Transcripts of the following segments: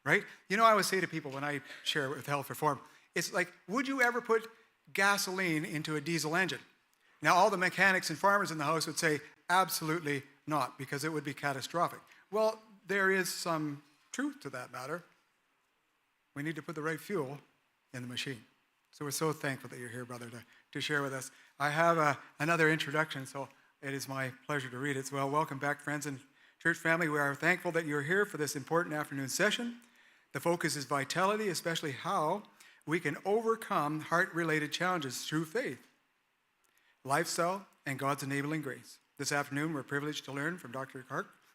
right? You know, I always say to people when I share with health reform, it's like, would you ever put gasoline into a diesel engine? Now, all the mechanics and farmers in the house would say, absolutely not, because it would be catastrophic. Well, there is some truth to that matter. We need to put the right fuel in the machine. So we're so thankful that you're here, brother, to share with us. I have another introduction, so it is my pleasure to read it. So, well, welcome back, friends and church family. We are thankful that you're here for this important afternoon session. The focus is vitality, especially how we can overcome heart-related challenges through faith, lifestyle, and God's enabling grace. This afternoon, we're privileged to learn from Dr.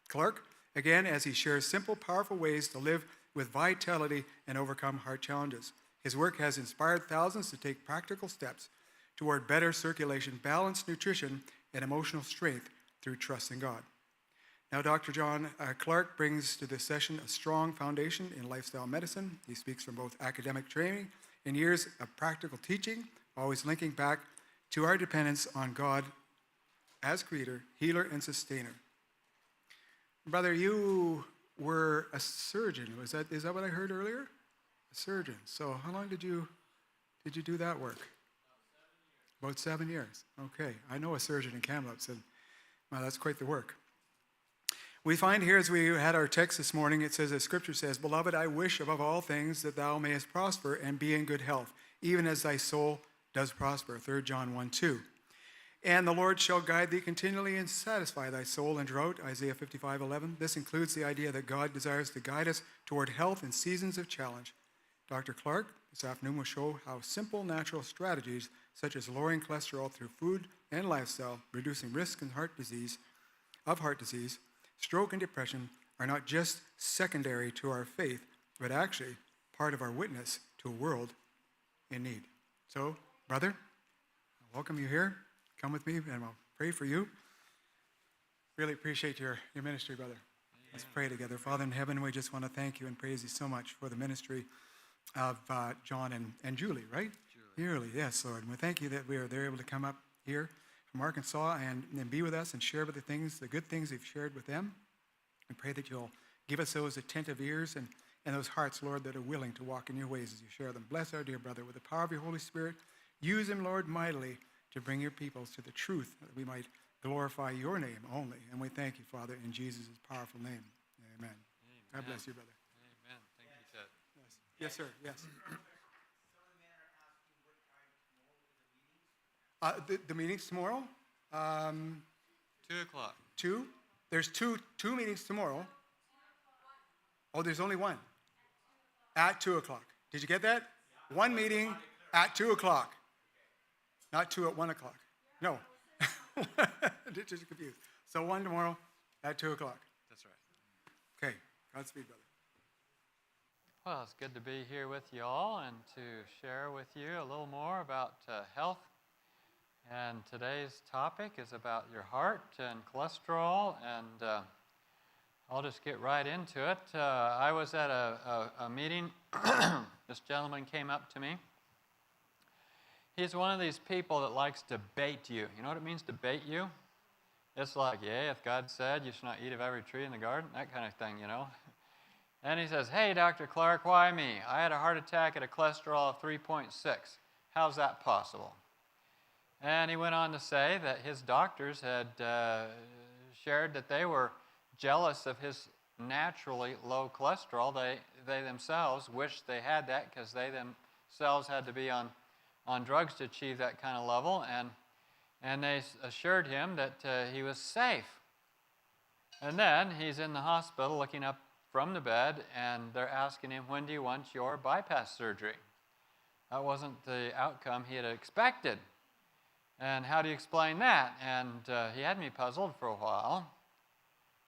Clark, again, as he shares simple, powerful ways to live with vitality and overcome heart challenges. His work has inspired thousands to take practical steps toward better circulation, balanced nutrition, and emotional strength through trust in God. Now, Dr. John Clark brings to this session a strong foundation in lifestyle medicine. He speaks from both academic training and years of practical teaching, always linking back to our dependence on God as creator, healer, and sustainer. Brother, you were a surgeon. Is that what I heard earlier? A surgeon. So how long did you do that work? About 7 years. Okay. I know a surgeon in Kamloops, and wow, that's quite the work. We find here, as we had our text this morning, it says, as Scripture says, Beloved, I wish above all things that thou mayest prosper and be in good health, even as thy soul does prosper. 3 John 1:2. And the Lord shall guide thee continually and satisfy thy soul in drought. Isaiah 55:11. This includes the idea that God desires to guide us toward health in seasons of challenge. Dr. Clark this afternoon will show how simple natural strategies such as lowering cholesterol through food and lifestyle, reducing risk of heart disease, stroke and depression are not just secondary to our faith, but actually part of our witness to a world in need. So, brother, I welcome you here. Come with me, and I'll pray for you. Really appreciate your ministry, brother. Amen. Let's pray together. Father in heaven, we just want to thank you and praise you so much for the ministry of John and Julie, right? Julie, yes, Lord. And we thank you that they're able to come up here from Arkansas and be with us and share with the good things you've shared with them. We pray that you'll give us those attentive ears and those hearts, Lord, that are willing to walk in your ways as you share them. Bless our dear brother with the power of your Holy Spirit. Use him, Lord, mightily to bring your peoples to the truth, that we might glorify your name only. And we thank you, Father, in Jesus' powerful name. Amen. God bless you, brother. Amen. Thank you, Ted. Yes, sir. Yes. The meeting's tomorrow? 2 o'clock. 2? There's two meetings tomorrow. Oh, there's only one. At 2 o'clock. Did you get that? One meeting at 2 o'clock. Not 2 at 1 o'clock. No. Just confused. So one tomorrow at 2 o'clock. That's right. Okay. Godspeed, brother. Well, it's good to be here with you all and to share with you a little more about health. And today's topic is about your heart and cholesterol, and I'll just get right into it. I was at a meeting. This gentleman came up to me. He's one of these people that likes to bait you. You know what it means to bait you? It's like, yeah, if God said you should not eat of every tree in the garden, that kind of thing, you know. And he says, hey, Dr. Clark, why me? I had a heart attack at a cholesterol of 3.6. How's that possible? And he went on to say that his doctors had shared that they were jealous of his naturally low cholesterol. They themselves wished they had that because they themselves had to be on drugs to achieve that kind of level. And they assured him that he was safe. And then he's in the hospital looking up from the bed, and they're asking him, when do you want your bypass surgery? That wasn't the outcome he had expected. And how do you explain that? And he had me puzzled for a while.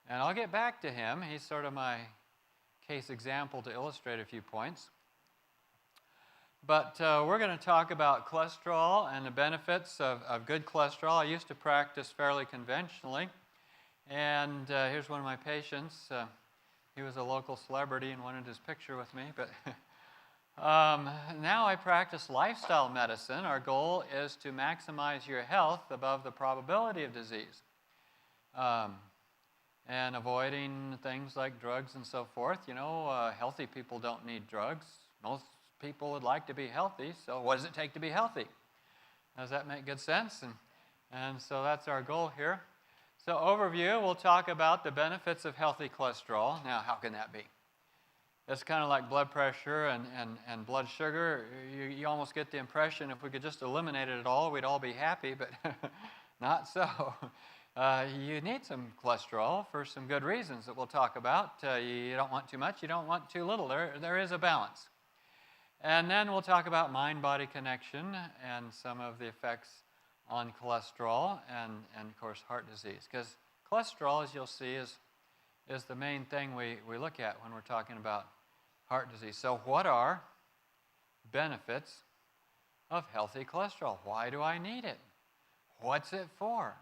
And I'll get back to him. He's sort of my case example to illustrate a few points. But we're going to talk about cholesterol and the benefits of good cholesterol. I used to practice fairly conventionally. And here's one of my patients. He was a local celebrity and wanted his picture with me. But now I practice lifestyle medicine. Our goal is to maximize your health above the probability of disease. and avoiding things like drugs and so forth. Healthy people don't need drugs. Most people would like to be healthy, so what does it take to be healthy? Does that make good sense? And so that's our goal here. So overview, we'll talk about the benefits of healthy cholesterol. Now, how can that be? It's kind of like blood pressure and blood sugar. You almost get the impression if we could just eliminate it all, we'd all be happy, but not so. You need some cholesterol for some good reasons that we'll talk about. You don't want too much, you don't want too little. There is a balance. And then we'll talk about mind-body connection and some of the effects on cholesterol and of course, heart disease. Because cholesterol, as you'll see, is the main thing we look at when we're talking about heart disease. So what are benefits of healthy cholesterol? Why do I need it? What's it for?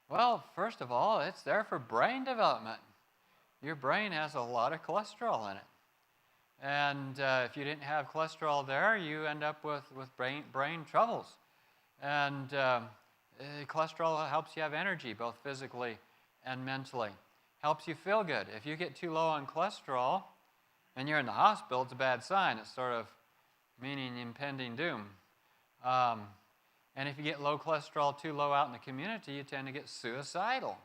Well, first of all, it's there for brain development. Your brain has a lot of cholesterol in it. And if you didn't have cholesterol there, you end up with brain troubles. And cholesterol helps you have energy, both physically and mentally. Helps you feel good. If you get too low on cholesterol and you're in the hospital, it's a bad sign. It's sort of meaning impending doom. And if you get low cholesterol too low out in the community, you tend to get suicidal.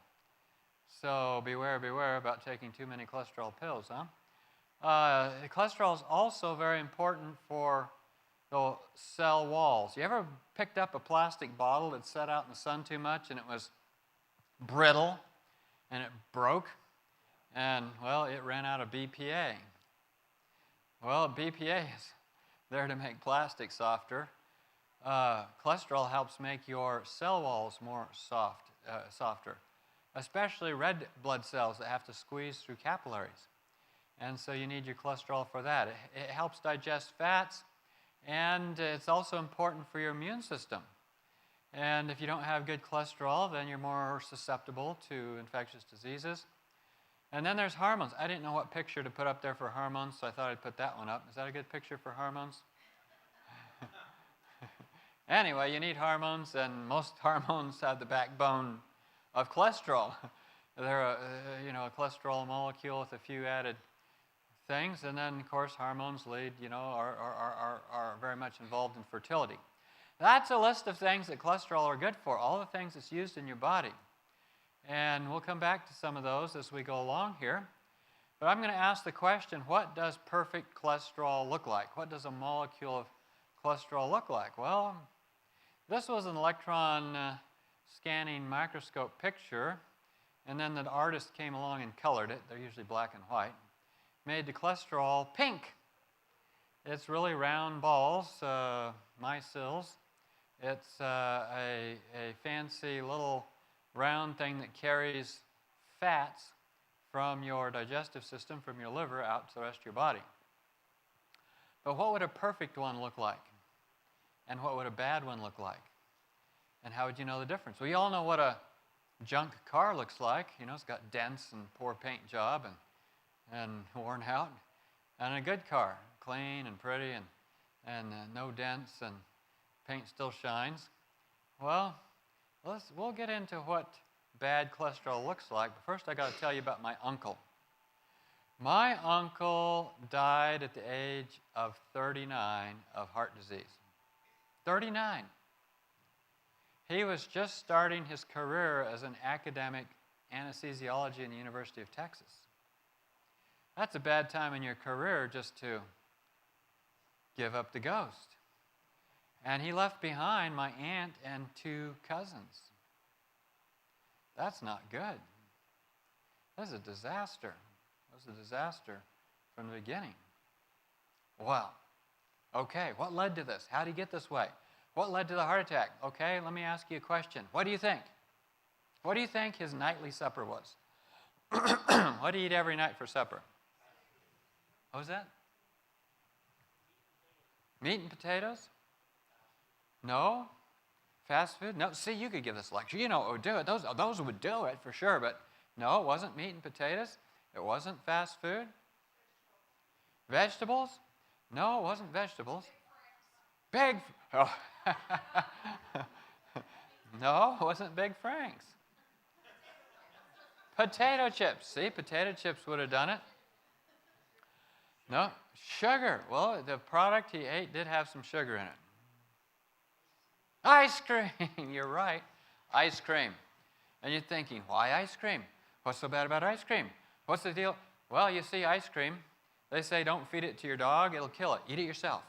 So beware about taking too many cholesterol pills, huh? Cholesterol is also very important for the cell walls. You ever picked up a plastic bottle that sat out in the sun too much and it was brittle and it broke? And, well, it ran out of BPA. Well, BPA is there to make plastic softer. Cholesterol helps make your cell walls more softer, especially red blood cells that have to squeeze through capillaries. And so you need your cholesterol for that. It helps digest fats, and it's also important for your immune system. And if you don't have good cholesterol, then you're more susceptible to infectious diseases. And then there's hormones. I didn't know what picture to put up there for hormones, so I thought I'd put that one up. Is that a good picture for hormones? Anyway, you need hormones, and most hormones have the backbone of cholesterol. They're a cholesterol molecule with a few added things, and then, of course, hormones are very much involved in fertility. That's a list of things that cholesterol are good for, all the things that's used in your body. And we'll come back to some of those as we go along here. But I'm going to ask the question, what does perfect cholesterol look like? What does a molecule of cholesterol look like? Well, this was an electron scanning microscope picture, and then the artist came along and colored it. They're usually black and white. Made the cholesterol pink. It's really round balls, micelles. It's a fancy little round thing that carries fats from your digestive system, from your liver, out to the rest of your body. But what would a perfect one look like? And what would a bad one look like? And how would you know the difference? Well, you all know what a junk car looks like. It's got dents and poor paint job and worn out. And a good car, clean and pretty and no dents and paint still shines. Well, we'll get into what bad cholesterol looks like. But first I got to tell you about my uncle. My uncle died at the age of 39 of heart disease. 39. He was just starting his career as an academic anesthesiology in the University of Texas. That's a bad time in your career just to give up the ghost. And he left behind my aunt and 2 cousins. That's not good. That's a disaster. It was a disaster from the beginning. Well, okay, what led to this? How did he get this way? What led to the heart attack? Okay, let me ask you a question. What do you think? What do you think his nightly supper was? What do you eat every night for supper? What was that? Meat and potatoes? No? Fast food? No. See, you could give this lecture. You know what would do it. Those would do it for sure, but no, it wasn't meat and potatoes. It wasn't fast food. Vegetables? No, it wasn't vegetables. Big. Oh. No, it wasn't Big Frank's. Potato chips. See, potato chips would have done it. No, sugar. Well, the product he ate did have some sugar in it. Ice cream. You're right. Ice cream. And you're thinking, why ice cream? What's so bad about ice cream? What's the deal? Well, you see, ice cream, they say don't feed it to your dog, it'll kill it. Eat it yourself.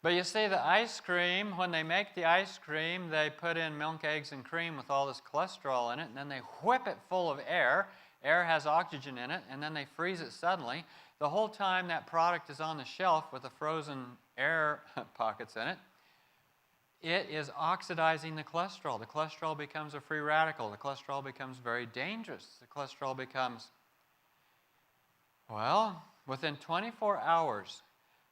But you see, the ice cream, when they make the ice cream, they put in milk, eggs, and cream with all this cholesterol in it, and then they whip it full of air. Air has oxygen in it, and then they freeze it suddenly. The whole time that product is on the shelf with the frozen air pockets in it, it is oxidizing the cholesterol. The cholesterol becomes a free radical. The cholesterol becomes very dangerous. The cholesterol becomes, well, within 24 hours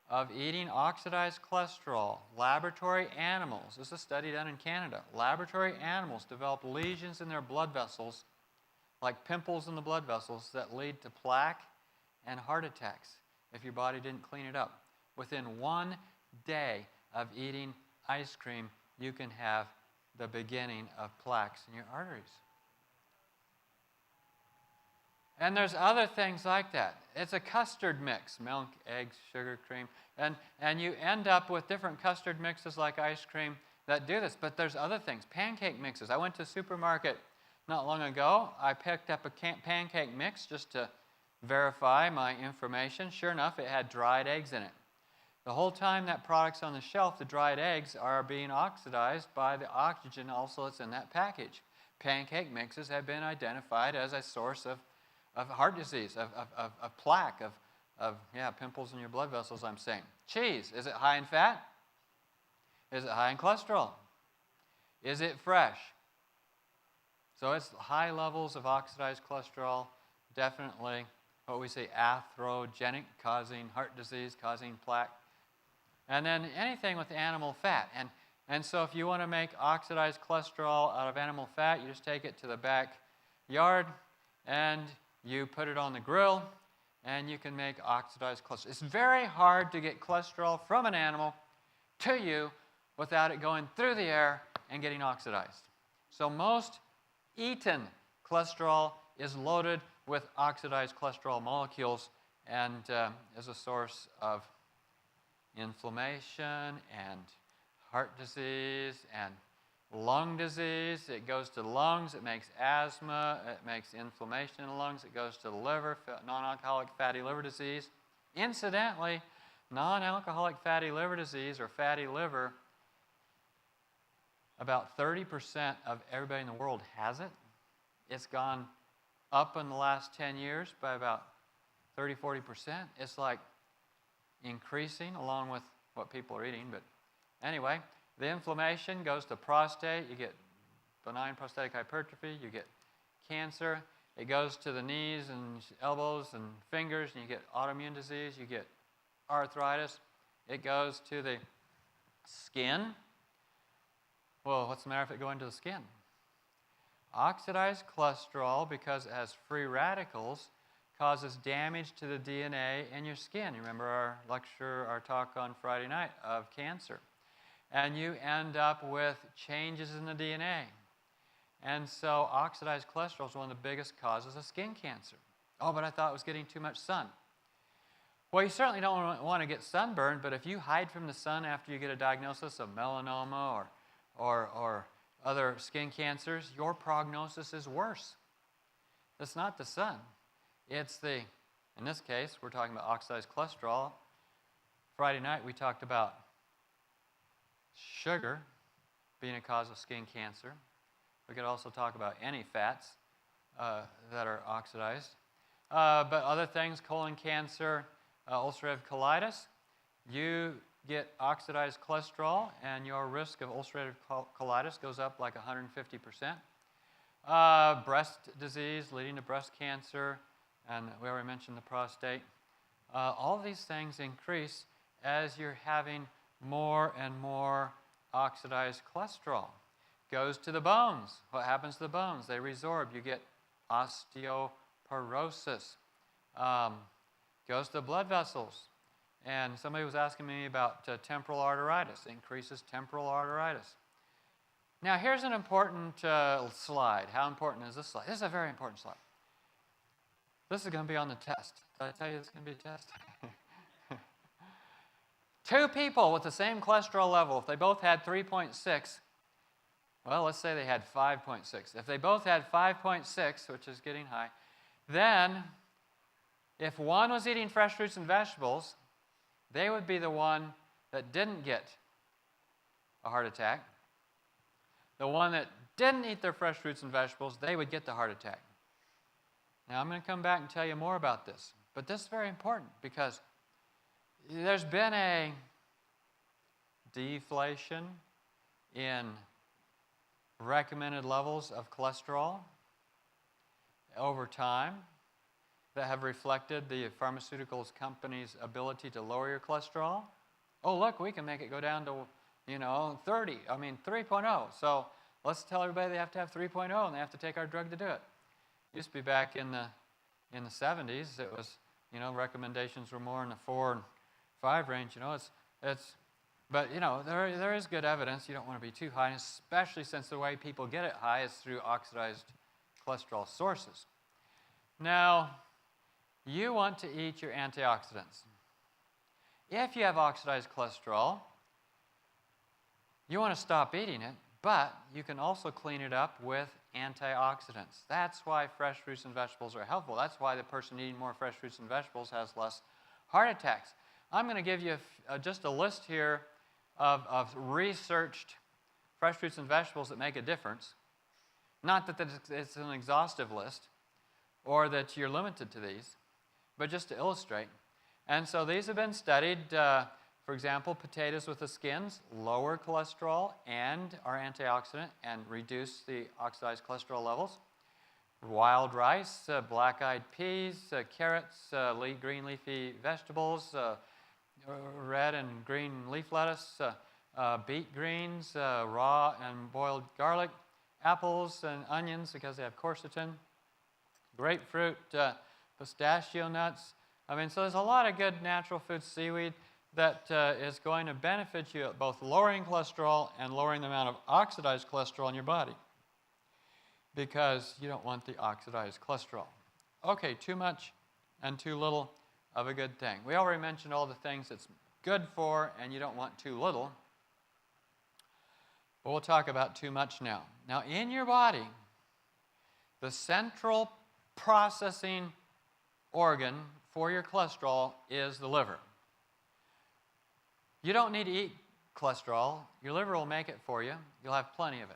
of eating oxidized cholesterol, laboratory animals, this is a study done in Canada, laboratory animals develop lesions in their blood vessels, like pimples in the blood vessels, that lead to plaque and heart attacks if your body didn't clean it up. Within 1 day of eating ice cream, you can have the beginning of plaques in your arteries. And there's other things like that. It's a custard mix, milk, eggs, sugar, cream. And you end up with different custard mixes like ice cream that do this. But there's other things, pancake mixes. I went to a supermarket not long ago. I picked up a pancake mix just to verify my information. Sure enough, it had dried eggs in it. The whole time that product's on the shelf, the dried eggs are being oxidized by the oxygen also that's in that package. Pancake mixes have been identified as a source of heart disease, of plaque, of pimples in your blood vessels, I'm saying. Cheese, is it high in fat? Is it high in cholesterol? Is it fresh? So it's high levels of oxidized cholesterol, definitely what we say atherogenic, causing heart disease, causing plaque. And then anything with animal fat. And so if you want to make oxidized cholesterol out of animal fat, you just take it to the backyard and you put it on the grill, and you can make oxidized cholesterol. It's very hard to get cholesterol from an animal to you without it going through the air and getting oxidized. So most eaten cholesterol is loaded with oxidized cholesterol molecules and is a source of inflammation and heart disease and lung disease. It goes to the lungs, it makes asthma, it makes inflammation in the lungs, it goes to the liver, non-alcoholic fatty liver disease. Incidentally, non-alcoholic fatty liver disease or fatty liver, about 30% of everybody in the world has it. It's gone up in the last 10 years by about 30-40%. It's like increasing along with what people are eating. But anyway, the inflammation goes to prostate. You get benign prostatic hypertrophy. You get cancer. It goes to the knees and elbows and fingers, and you get autoimmune disease. You get arthritis. It goes to the skin. Well, what's the matter if it goes into the skin? Oxidized cholesterol, because it has free radicals, causes damage to the DNA in your skin. You remember our lecture, our talk on Friday night of cancer. And you end up with changes in the DNA. And so oxidized cholesterol is one of the biggest causes of skin cancer. Oh, but I thought it was getting too much sun. Well, you certainly don't want to get sunburned, but if you hide from the sun after you get a diagnosis of melanoma or other skin cancers, your prognosis is worse. It's not the sun. It's the, in this case, we're talking about oxidized cholesterol. Friday night we talked about sugar being a cause of skin cancer. We could also talk about any fats that are oxidized. But other things, colon cancer, ulcerative colitis, you get oxidized cholesterol and your risk of ulcerative colitis goes up like 150%. Breast disease leading to breast cancer, and we already mentioned the prostate. All these things increase as you're having more and more oxidized cholesterol. Goes to the bones. What happens to the bones? They resorb. You get osteoporosis. Goes to the blood vessels. And somebody was asking me about temporal arteritis. It increases temporal arteritis. Now, here's an important slide. How important is this slide? This is a very important slide. This is going to be on the test. Did I tell you it's going to be a test? Two people with the same cholesterol level, if they both had 3.6, well, let's say they had 5.6. If they both had 5.6, which is getting high, then if one was eating fresh fruits and vegetables, they would be the one that didn't get a heart attack. The one that didn't eat their fresh fruits and vegetables, they would get the heart attack. Now, I'm going to come back and tell you more about this. But this is very important because there's been a deflation in recommended levels of cholesterol over time that have reflected the pharmaceuticals company's ability to lower your cholesterol. Oh, look, we can make it go down to, 3.0. So let's tell everybody they have to have 3.0 and they have to take our drug to do it. Used to be back in the 70s, it was, recommendations were more in the 4 and 5 range. But there is good evidence. You don't want to be too high, especially since the way people get it high is through oxidized cholesterol sources. Now, you want to eat your antioxidants. If you have oxidized cholesterol, you want to stop eating it, but you can also clean it up with antioxidants. That's why fresh fruits and vegetables are helpful. That's why the person eating more fresh fruits and vegetables has less heart attacks. I'm going to give you just a list here of researched fresh fruits and vegetables that make a difference. Not that it's an exhaustive list or that you're limited to these, but just to illustrate. And so these have been studied. For example, potatoes with the skins lower cholesterol and are antioxidant and reduce the oxidized cholesterol levels. Wild rice, black-eyed peas, carrots, green leafy vegetables, red and green leaf lettuce, beet greens, raw and boiled garlic, apples and onions because they have quercetin, grapefruit, pistachio nuts. So there's a lot of good natural foods, seaweed, that is going to benefit you at both lowering cholesterol and lowering the amount of oxidized cholesterol in your body because you don't want the oxidized cholesterol. Okay, too much and too little of a good thing. We already mentioned all the things it's good for and you don't want too little. But we'll talk about too much now. Now, in your body, the central processing organ for your cholesterol is the liver. You don't need to eat cholesterol. Your liver will make it for you. You'll have plenty of it.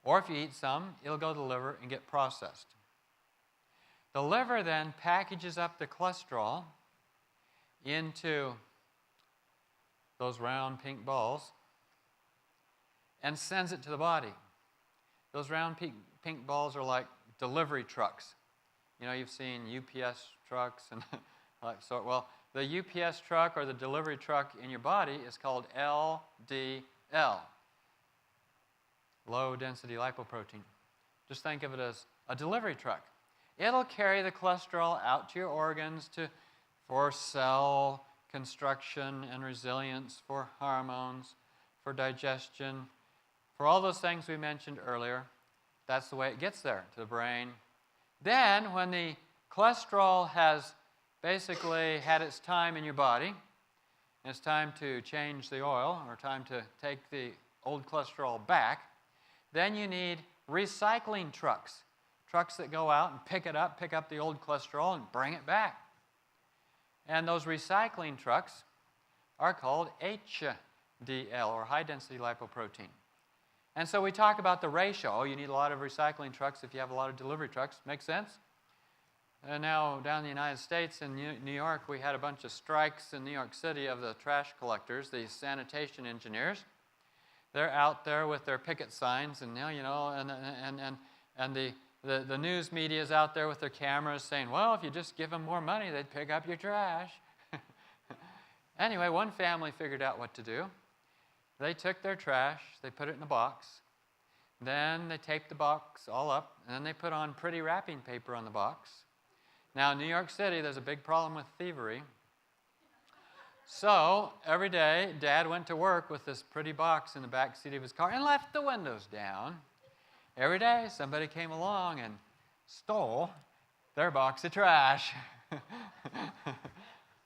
Or if you eat some, it'll go to the liver and get processed. The liver then packages up the cholesterol into those round pink balls and sends it to the body. Those round pink balls are like delivery trucks. You've seen UPS trucks and well, the UPS truck or the delivery truck in your body is called LDL, low density lipoprotein. Just think of it as a delivery truck. It'll carry the cholesterol out to your organs for cell construction and resilience, for hormones, for digestion, for all those things we mentioned earlier. That's the way it gets there, to the brain. Then, when the cholesterol has basically had its time in your body, and it's time to change the oil, or time to take the old cholesterol back, then you need recycling trucks. Trucks that go out and pick up the old cholesterol and bring it back. And those recycling trucks are called HDL, or high-density lipoprotein. And so we talk about the ratio. Oh, you need a lot of recycling trucks if you have a lot of delivery trucks. Makes sense? And now down in the United States, in New York, we had a bunch of strikes in New York City of the trash collectors, the sanitation engineers. They're out there with their picket signs, and the news media is out there with their cameras saying, well, if you just give them more money, they'd pick up your trash. Anyway, one family figured out what to do. They took their trash, they put it in a box, then they taped the box all up, and then they put on pretty wrapping paper on the box. Now, in New York City, there's a big problem with thievery. So every day, Dad went to work with this pretty box in the back seat of his car and left the windows down. Every day, somebody came along and stole their box of trash.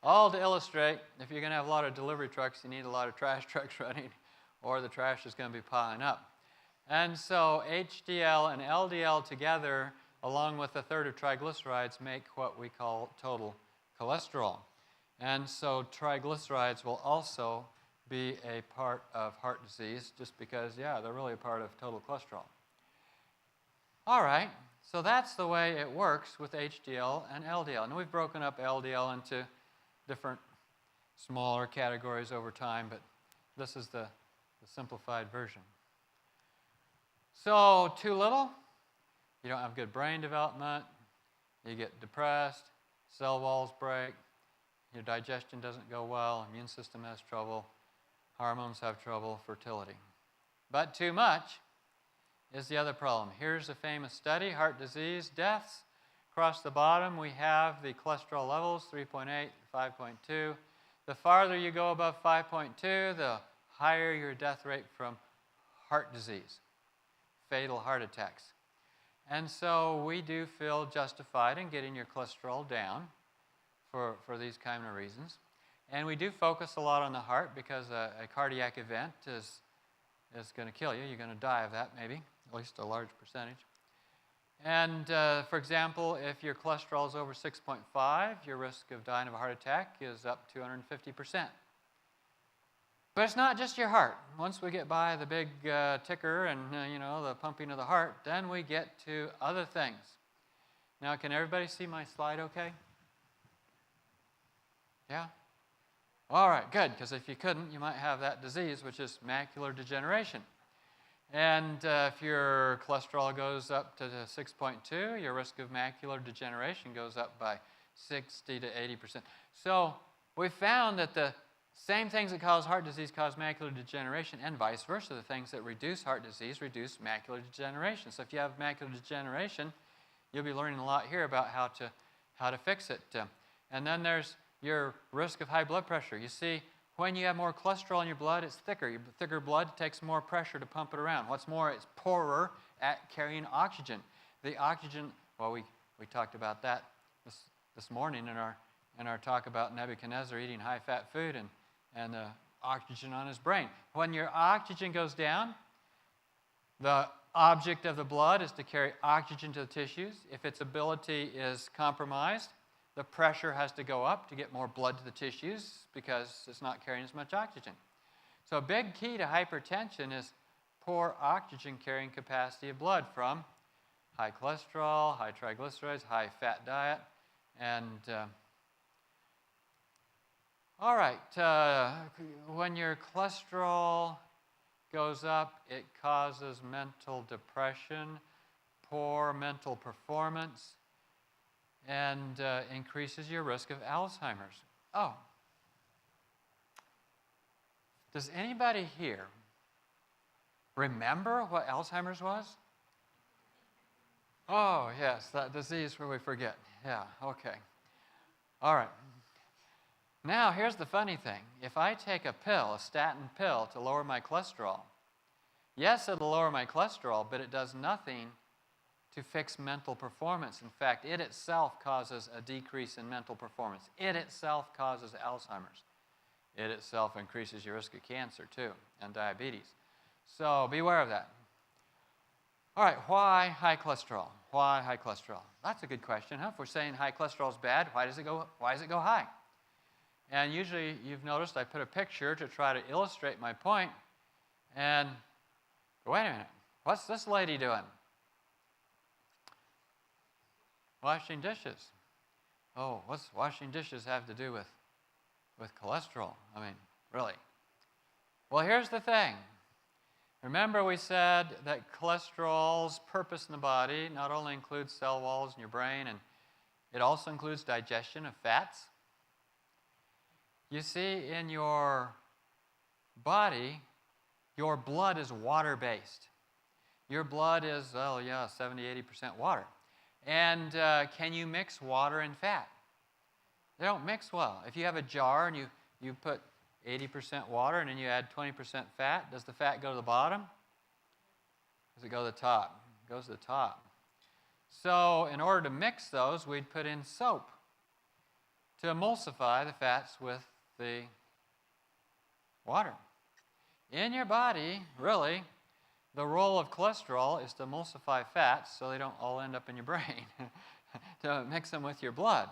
All to illustrate, if you're going to have a lot of delivery trucks, you need a lot of trash trucks running, or the trash is going to be piling up. And so HDL and LDL together, along with a third of triglycerides, make what we call total cholesterol. And so triglycerides will also be a part of heart disease, just because, yeah, they're really a part of total cholesterol. All right, so that's the way it works with HDL and LDL. And we've broken up LDL into different smaller categories over time, but this is the simplified version. So too little, you don't have good brain development, you get depressed, cell walls break, your digestion doesn't go well, immune system has trouble, hormones have trouble, fertility. But too much is the other problem. Here's a famous study, heart disease deaths. Across the bottom, we have the cholesterol levels, 3.8, 5.2. The farther you go above 5.2, the higher your death rate from heart disease, fatal heart attacks. And so we do feel justified in getting your cholesterol down for these kind of reasons. And we do focus a lot on the heart because a cardiac event is going to kill you. You're going to die of that maybe, at least a large percentage. And for example, if your cholesterol is over 6.5, your risk of dying of a heart attack is up 250%. But it's not just your heart. Once we get by the big ticker and the pumping of the heart, then we get to other things. Now, can everybody see my slide okay? Yeah? All right, good, because if you couldn't, you might have that disease, which is macular degeneration. And if your cholesterol goes up to 6.2, your risk of macular degeneration goes up by 60 to 80%. So we found that the same things that cause heart disease cause macular degeneration, and vice versa. The things that reduce heart disease reduce macular degeneration. So if you have macular degeneration, you'll be learning a lot here about how to fix it. And then there's your risk of high blood pressure. You see, when you have more cholesterol in your blood, it's thicker. Your thicker blood takes more pressure to pump it around. What's more, it's poorer at carrying oxygen. The oxygen, well, we talked about that this morning in our talk about Nebuchadnezzar eating high-fat food and the oxygen on his brain. When your oxygen goes down, the object of the blood is to carry oxygen to the tissues. If its ability is compromised, the pressure has to go up to get more blood to the tissues because it's not carrying as much oxygen. So a big key to hypertension is poor oxygen carrying capacity of blood from high cholesterol, high triglycerides, high fat diet, and all right, when your cholesterol goes up, it causes mental depression, poor mental performance, and increases your risk of Alzheimer's. Oh. Does anybody here remember what Alzheimer's was? Oh, yes, that disease where we forget. Yeah, okay. All right. Now, here's the funny thing. If I take a pill, a statin pill, to lower my cholesterol, yes, it'll lower my cholesterol, but it does nothing to fix mental performance. In fact, it itself causes a decrease in mental performance. It itself causes Alzheimer's. It itself increases your risk of cancer, too, and diabetes. So beware of that. All right, why high cholesterol? Why high cholesterol? That's a good question, huh? If we're saying high cholesterol is bad, why does it go high? And usually, you've noticed I put a picture to try to illustrate my point. And wait a minute, what's this lady doing? Washing dishes. Oh, what's washing dishes have to do with cholesterol? I mean, really. Well, here's the thing. Remember we said that cholesterol's purpose in the body not only includes cell walls in your brain, and it also includes digestion of fats. You see, in your body, your blood is water-based. Your blood is, 70-80% water. And can you mix water and fat? They don't mix well. If you have a jar and you you put 80% water and then you add 20% fat. Does the fat go to the bottom? Does it go to the top? It goes to the top. So in order to mix those, we'd put in soap to emulsify the fats with the water. In your body, really, the role of cholesterol is to emulsify fats so they don't all end up in your brain, to mix them with your blood.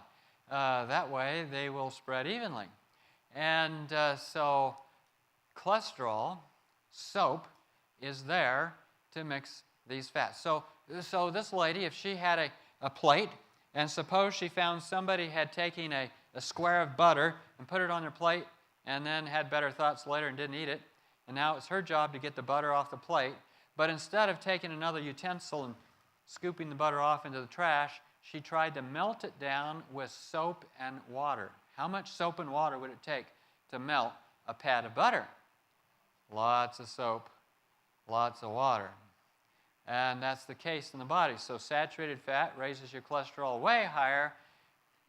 That way, they will spread evenly. And so cholesterol, soap, is there to mix these fats. So this lady, if she had a plate, and suppose she found somebody had taken a square of butter and put it on their plate and then had better thoughts later and didn't eat it, and now it's her job to get the butter off the plate, but instead of taking another utensil and scooping the butter off into the trash, she tried to melt it down with soap and water. How much soap and water would it take to melt a pat of butter? Lots of soap, lots of water. And that's the case in the body. So saturated fat raises your cholesterol way higher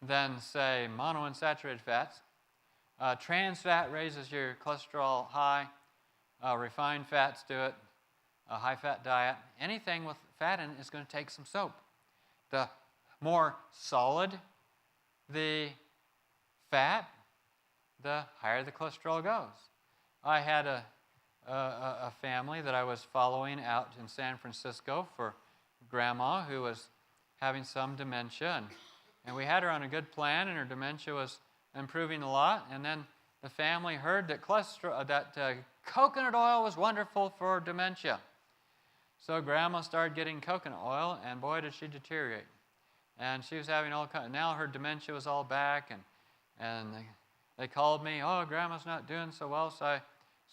than, say, monounsaturated fats. Trans fat raises your cholesterol high. Refined fats do it. A high-fat diet. Anything with fat in it is going to take some soap. The more solid the fat, the higher the cholesterol goes. I had a family that I was following out in San Francisco for grandma who was having some dementia, and we had her on a good plan, and her dementia was improving a lot. And then the family heard that coconut oil was wonderful for dementia. So grandma started getting coconut oil, and boy, did she deteriorate. And she was having all kinds. Now her dementia was all back, and they called me. Oh, grandma's not doing so well. So I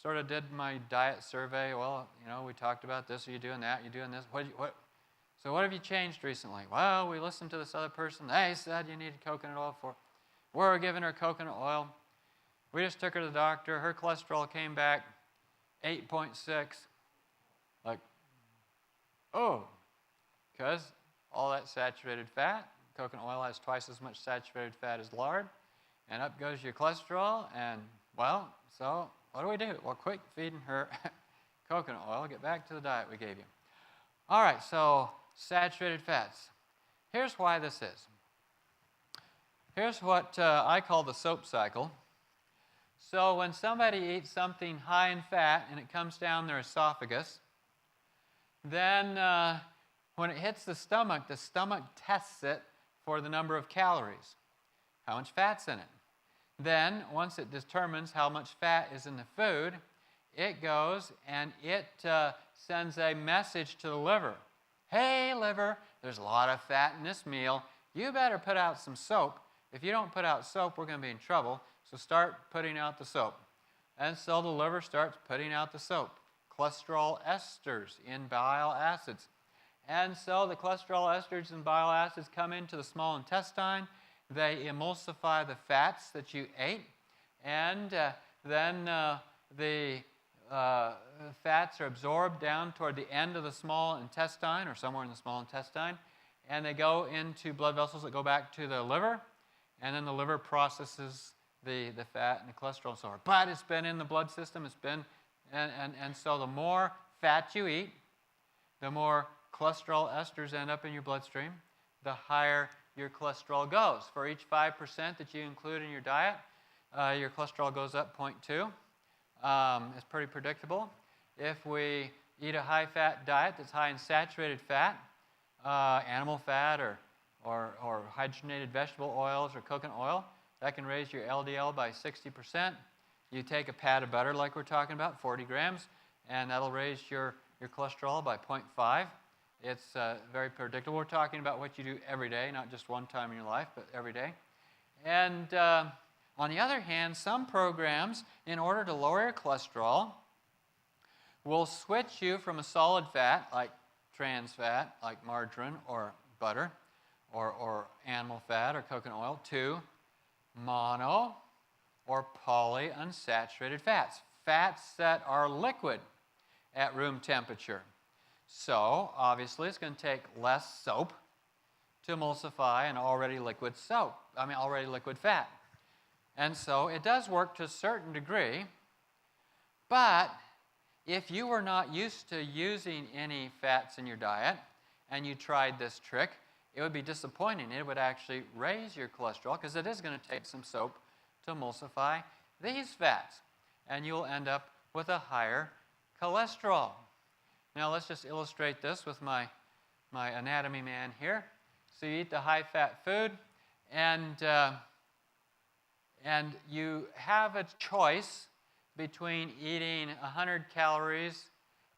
sort of did my diet survey. Well, we talked about this. Are you doing that? Are you doing this? So what have you changed recently? Well, we listened to this other person. They said you needed coconut oil for. We're giving her coconut oil. We just took her to the doctor. Her cholesterol came back 8.6. Like, oh, because all that saturated fat, coconut oil has twice as much saturated fat as lard, and up goes your cholesterol, and, well, so what do? Well, quit feeding her coconut oil. Get back to the diet we gave you. All right, so saturated fats. Here's why this is. Here's what I call the soap cycle. So when somebody eats something high in fat and it comes down their esophagus, then when it hits the stomach tests it for the number of calories, how much fat's in it. Then, once it determines how much fat is in the food, it goes and it sends a message to the liver. Hey, liver, there's a lot of fat in this meal. You better put out some soap. If you don't put out soap, we're going to be in trouble. So start putting out the soap. And so the liver starts putting out the soap. Cholesterol esters in bile acids. And so the cholesterol esters and bile acids come into the small intestine. They emulsify the fats that you ate. And then the fats are absorbed down toward the end of the small intestine or somewhere in the small intestine. And they go into blood vessels that go back to the liver. And then the liver processes the fat and the cholesterol and so on. But it's been in the blood system. It's been, and so the more fat you eat, the more cholesterol esters end up in your bloodstream, the higher your cholesterol goes. For each 5% that you include in your diet, your cholesterol goes up 0.2. It's pretty predictable. If we eat a high-fat diet that's high in saturated fat, animal fat or hydrogenated vegetable oils or coconut oil, that can raise your LDL by 60%. You take a pat of butter like we're talking about, 40 grams, and that'll raise your cholesterol by 0.5. It's very predictable. We're talking about what you do every day, not just one time in your life, but every day. And on the other hand, some programs, in order to lower your cholesterol, will switch you from a solid fat, like trans fat, like margarine or butter, or animal fat or coconut oil, to mono or polyunsaturated fats, fats that are liquid at room temperature. So, obviously, it's going to take less soap to emulsify an already liquid fat. And so it does work to a certain degree, but if you were not used to using any fats in your diet and you tried this trick, it would be disappointing. It would actually raise your cholesterol because it is going to take some soap to emulsify these fats, and you'll end up with a higher cholesterol. Now let's just illustrate this with my anatomy man here. So you eat the high-fat food, and you have a choice between eating 100 calories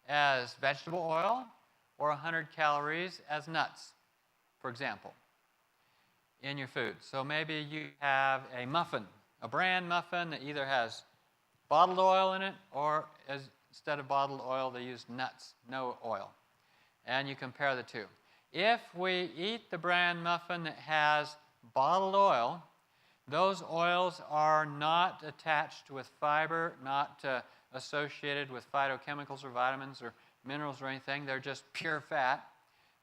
as vegetable oil or 100 calories as nuts, for example, in your food. So maybe you have a muffin, a bran muffin that either has bottled oil in it, or instead of bottled oil, they use nuts, no oil. And you compare the two. If we eat the bran muffin that has bottled oil, those oils are not attached with fiber, not associated with phytochemicals or vitamins or minerals or anything. They're just pure fat.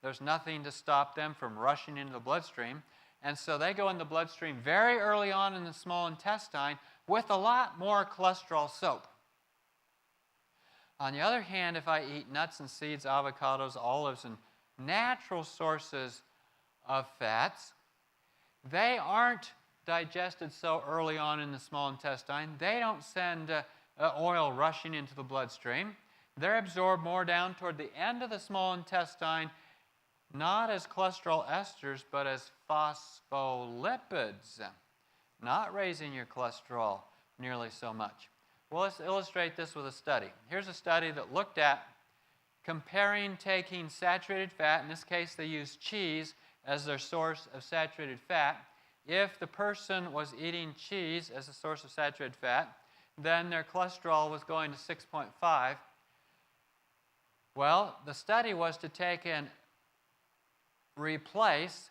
There's nothing to stop them from rushing into the bloodstream. And so they go in the bloodstream very early on in the small intestine with a lot more cholesterol soap. On the other hand, if I eat nuts and seeds, avocados, olives, and natural sources of fats, they aren't digested so early on in the small intestine. They don't send oil rushing into the bloodstream. They're absorbed more down toward the end of the small intestine, not as cholesterol esters, but as phospholipids, not raising your cholesterol nearly so much. Well, let's illustrate this with a study. Here's a study that looked at comparing taking saturated fat. In this case, they used cheese as their source of saturated fat. If the person was eating cheese as a source of saturated fat, then their cholesterol was going to 6.5. Well, the study was to take and replace,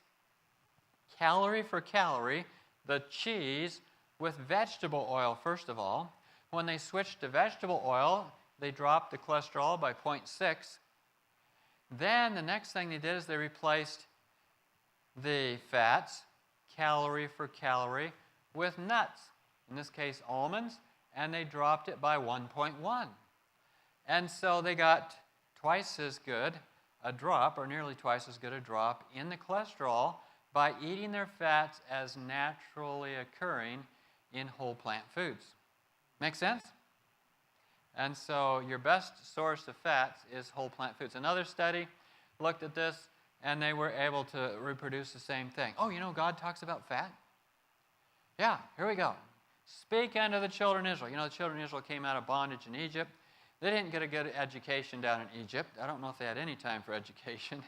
calorie for calorie, the cheese with vegetable oil, first of all. When they switched to vegetable oil, they dropped the cholesterol by 0.6. Then the next thing they did is they replaced the fats, calorie for calorie, with nuts, in this case almonds, and they dropped it by 1.1. And so they got twice as good a drop, or nearly twice as good a drop, in the cholesterol by eating their fats as naturally occurring in whole plant foods. Make sense? And so your best source of fats is whole plant foods. Another study looked at this, and they were able to reproduce the same thing. Oh, you know, God talks about fat? Yeah, here we go. Speak unto the children of Israel. You know, the children of Israel came out of bondage in Egypt. They didn't get a good education down in Egypt. I don't know if they had any time for education.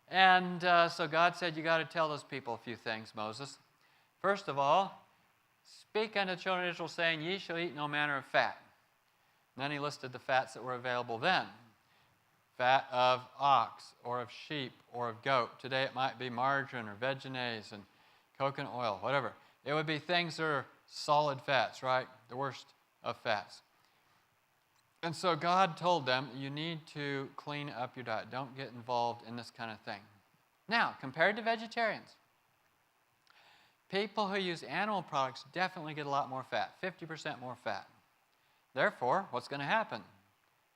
And so God said, you got to tell those people a few things, Moses. First of all, speak unto the children of Israel, saying, ye shall eat no manner of fat. And then he listed the fats that were available then. Fat of ox, or of sheep, or of goat. Today it might be margarine, or vegenaise, and coconut oil, whatever. It would be things that are solid fats, right? The worst of fats. And so God told them, you need to clean up your diet. Don't get involved in this kind of thing. Now, compared to vegetarians, people who use animal products definitely get a lot more fat, 50% more fat. Therefore, what's going to happen?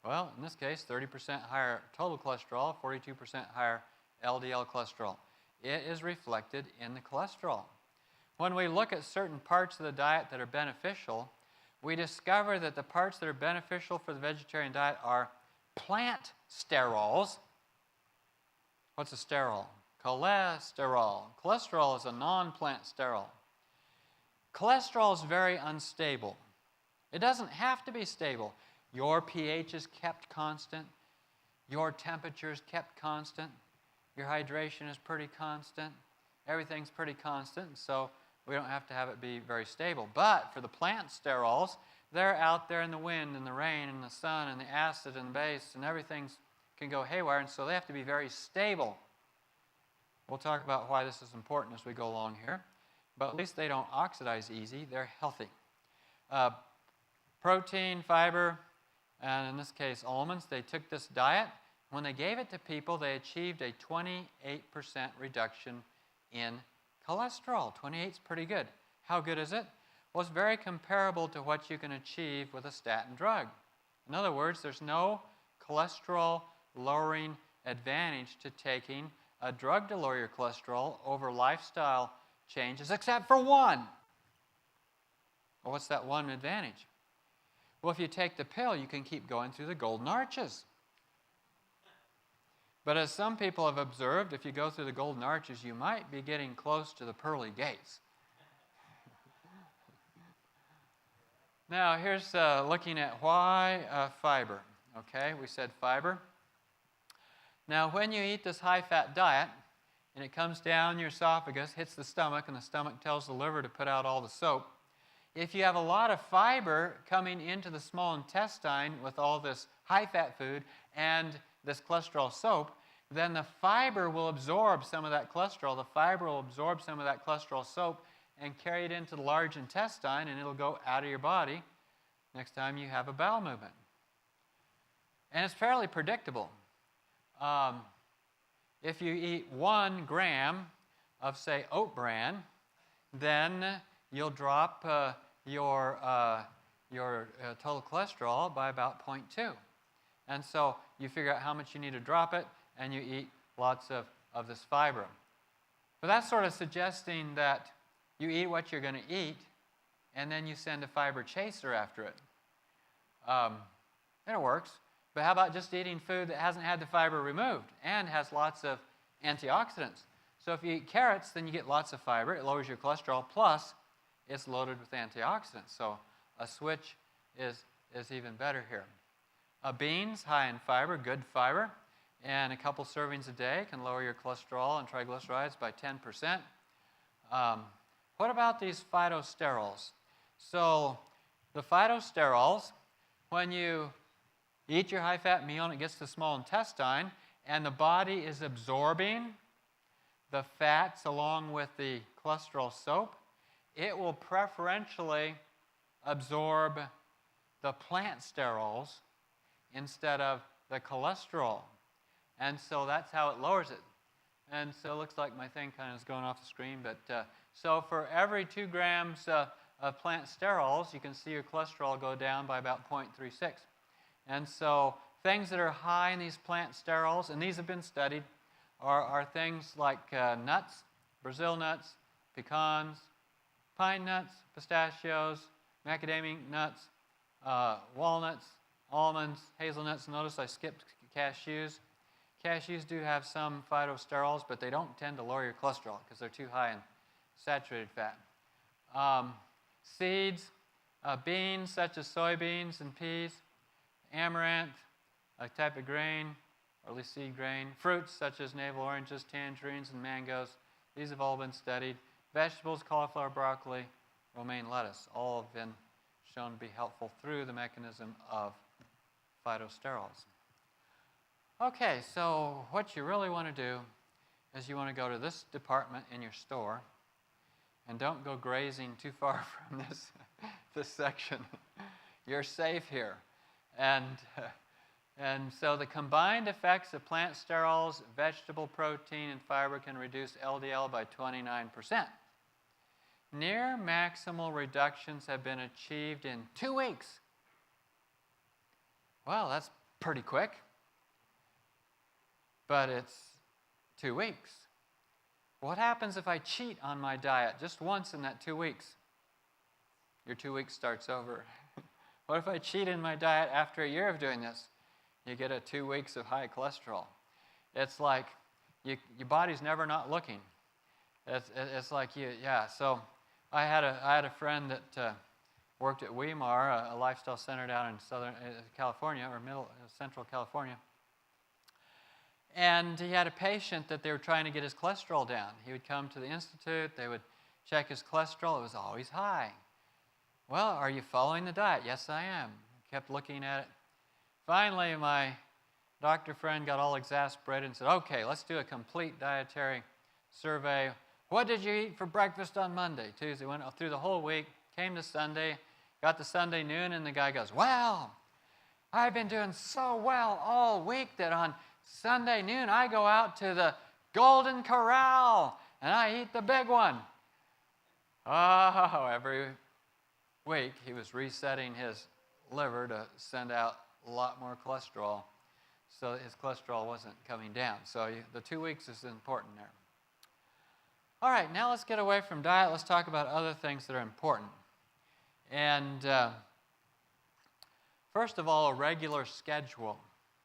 Well, in this case, 30% higher total cholesterol, 42% higher LDL cholesterol. It is reflected in the cholesterol. When we look at certain parts of the diet that are beneficial, we discover that the parts that are beneficial for the vegetarian diet are plant sterols. What's a sterol? Cholesterol. Cholesterol is a non-plant sterol. Cholesterol is very unstable. It doesn't have to be stable. Your pH is kept constant. Your temperature is kept constant. Your hydration is pretty constant. Everything's pretty constant, so we don't have to have it be very stable. But for the plant sterols, they're out there in the wind and the rain and the sun and the acid and the base, and everything can go haywire, and so they have to be very stable. We'll talk about why this is important as we go along here. But at least they don't oxidize easy. They're healthy. Protein, fiber, and in this case almonds, they took this diet. When they gave it to people, they achieved a 28% reduction in cholesterol. 28 is pretty good. How good is it? Well, it's very comparable to what you can achieve with a statin drug. In other words, there's no cholesterol-lowering advantage to taking a drug to lower your cholesterol over lifestyle changes, except for one. Well, what's that one advantage? Well, if you take the pill, you can keep going through the golden arches. But as some people have observed, if you go through the golden arches, you might be getting close to the pearly gates. Now, here's looking at why fiber. Okay, we said fiber. Now, when you eat this high-fat diet, and it comes down your esophagus, hits the stomach, and the stomach tells the liver to put out all the soap, if you have a lot of fiber coming into the small intestine with all this high-fat food and this cholesterol soap, then the fiber will absorb some of that cholesterol. The fiber will absorb some of that cholesterol soap and carry it into the large intestine, and it'll go out of your body next time you have a bowel movement. And it's fairly predictable. If you eat 1 gram of, say, oat bran, then you'll drop your total cholesterol by about 0.2. And so you figure out how much you need to drop it, and you eat lots of this fiber. But that's sort of suggesting that you eat what you're going to eat, and then you send a fiber chaser after it. And it works. But how about just eating food that hasn't had the fiber removed and has lots of antioxidants? So if you eat carrots, then you get lots of fiber. It lowers your cholesterol, plus it's loaded with antioxidants. So a switch is even better here. Beans, high in fiber, good fiber, and a couple servings a day can lower your cholesterol and triglycerides by 10%. What about these phytosterols? So the phytosterols, when you eat your high-fat meal and it gets to the small intestine, and the body is absorbing the fats along with the cholesterol soap, it will preferentially absorb the plant sterols instead of the cholesterol. And so that's how it lowers it. And so it looks like my thing kind of is going off the screen, but so for every 2 grams of plant sterols, you can see your cholesterol go down by about 0.36. And so things that are high in these plant sterols, and these have been studied, are things like nuts, Brazil nuts, pecans, pine nuts, pistachios, macadamia nuts, walnuts, almonds, hazelnuts. Notice I skipped cashews. Cashews do have some phytosterols, but they don't tend to lower your cholesterol because they're too high in saturated fat. Seeds, beans such as soybeans and peas, amaranth, a type of grain, or at least seed grain, fruits such as navel oranges, tangerines, and mangoes. These have all been studied. Vegetables, cauliflower, broccoli, romaine lettuce, all have been shown to be helpful through the mechanism of phytosterols. Okay, so what you really want to do is you want to go to this department in your store, and don't go grazing too far from this section. You're safe here. And so the combined effects of plant sterols, vegetable protein, and fiber can reduce LDL by 29%. Near maximal reductions have been achieved in 2 weeks. Well, that's pretty quick. But it's 2 weeks. What happens if I cheat on my diet just once in that 2 weeks? Your 2 weeks starts over. What if I cheat in my diet after a year of doing this? You get 2 weeks of high cholesterol. It's like your body's never not looking. It's like So I had a friend that worked at Weimar, a lifestyle center down in Southern California or Central California. And he had a patient that they were trying to get his cholesterol down. He would come to the institute, they would check his cholesterol, it was always high. Well, are you following the diet? Yes, I am. Kept looking at it. Finally, my doctor friend got all exasperated and said, okay, let's do a complete dietary survey. What did you eat for breakfast on Monday? Tuesday, went through the whole week, came to Sunday, got to Sunday noon, and the guy goes, wow, I've been doing so well all week that on Sunday noon I go out to the Golden Corral and I eat the big one. Oh, week, he was resetting his liver to send out a lot more cholesterol, so that his cholesterol wasn't coming down. So the 2 weeks is important there. All right, now let's get away from diet. Let's talk about other things that are important. And first of all, a regular schedule.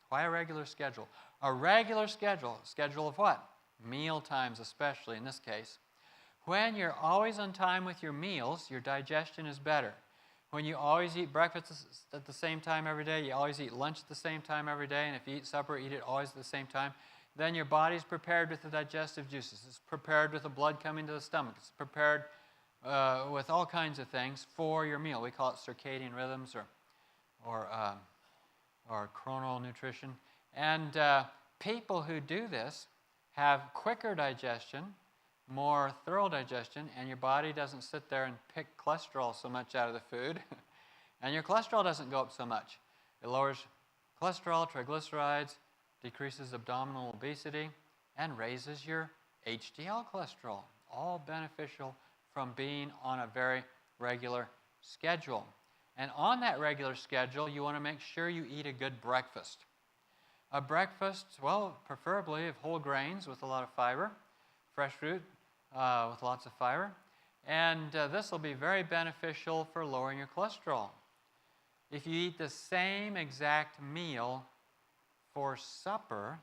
Why a regular schedule? A regular schedule of what? Meal times especially in this case. When you're always on time with your meals, your digestion is better. When you always eat breakfast at the same time every day, you always eat lunch at the same time every day, and if you eat supper, eat it always at the same time, then your body's prepared with the digestive juices. It's prepared with the blood coming to the stomach. It's prepared with all kinds of things for your meal. We call it circadian rhythms or chronal nutrition. And people who do this have quicker digestion, more thorough digestion, and your body doesn't sit there and pick cholesterol so much out of the food. And your cholesterol doesn't go up so much. It lowers cholesterol, triglycerides, decreases abdominal obesity, and raises your HDL cholesterol. All beneficial from being on a very regular schedule. And on that regular schedule, you want to make sure you eat a good breakfast. A breakfast, well, preferably of whole grains with a lot of fiber, fresh fruit with lots of fiber, and this will be very beneficial for lowering your cholesterol. If you eat the same exact meal for supper,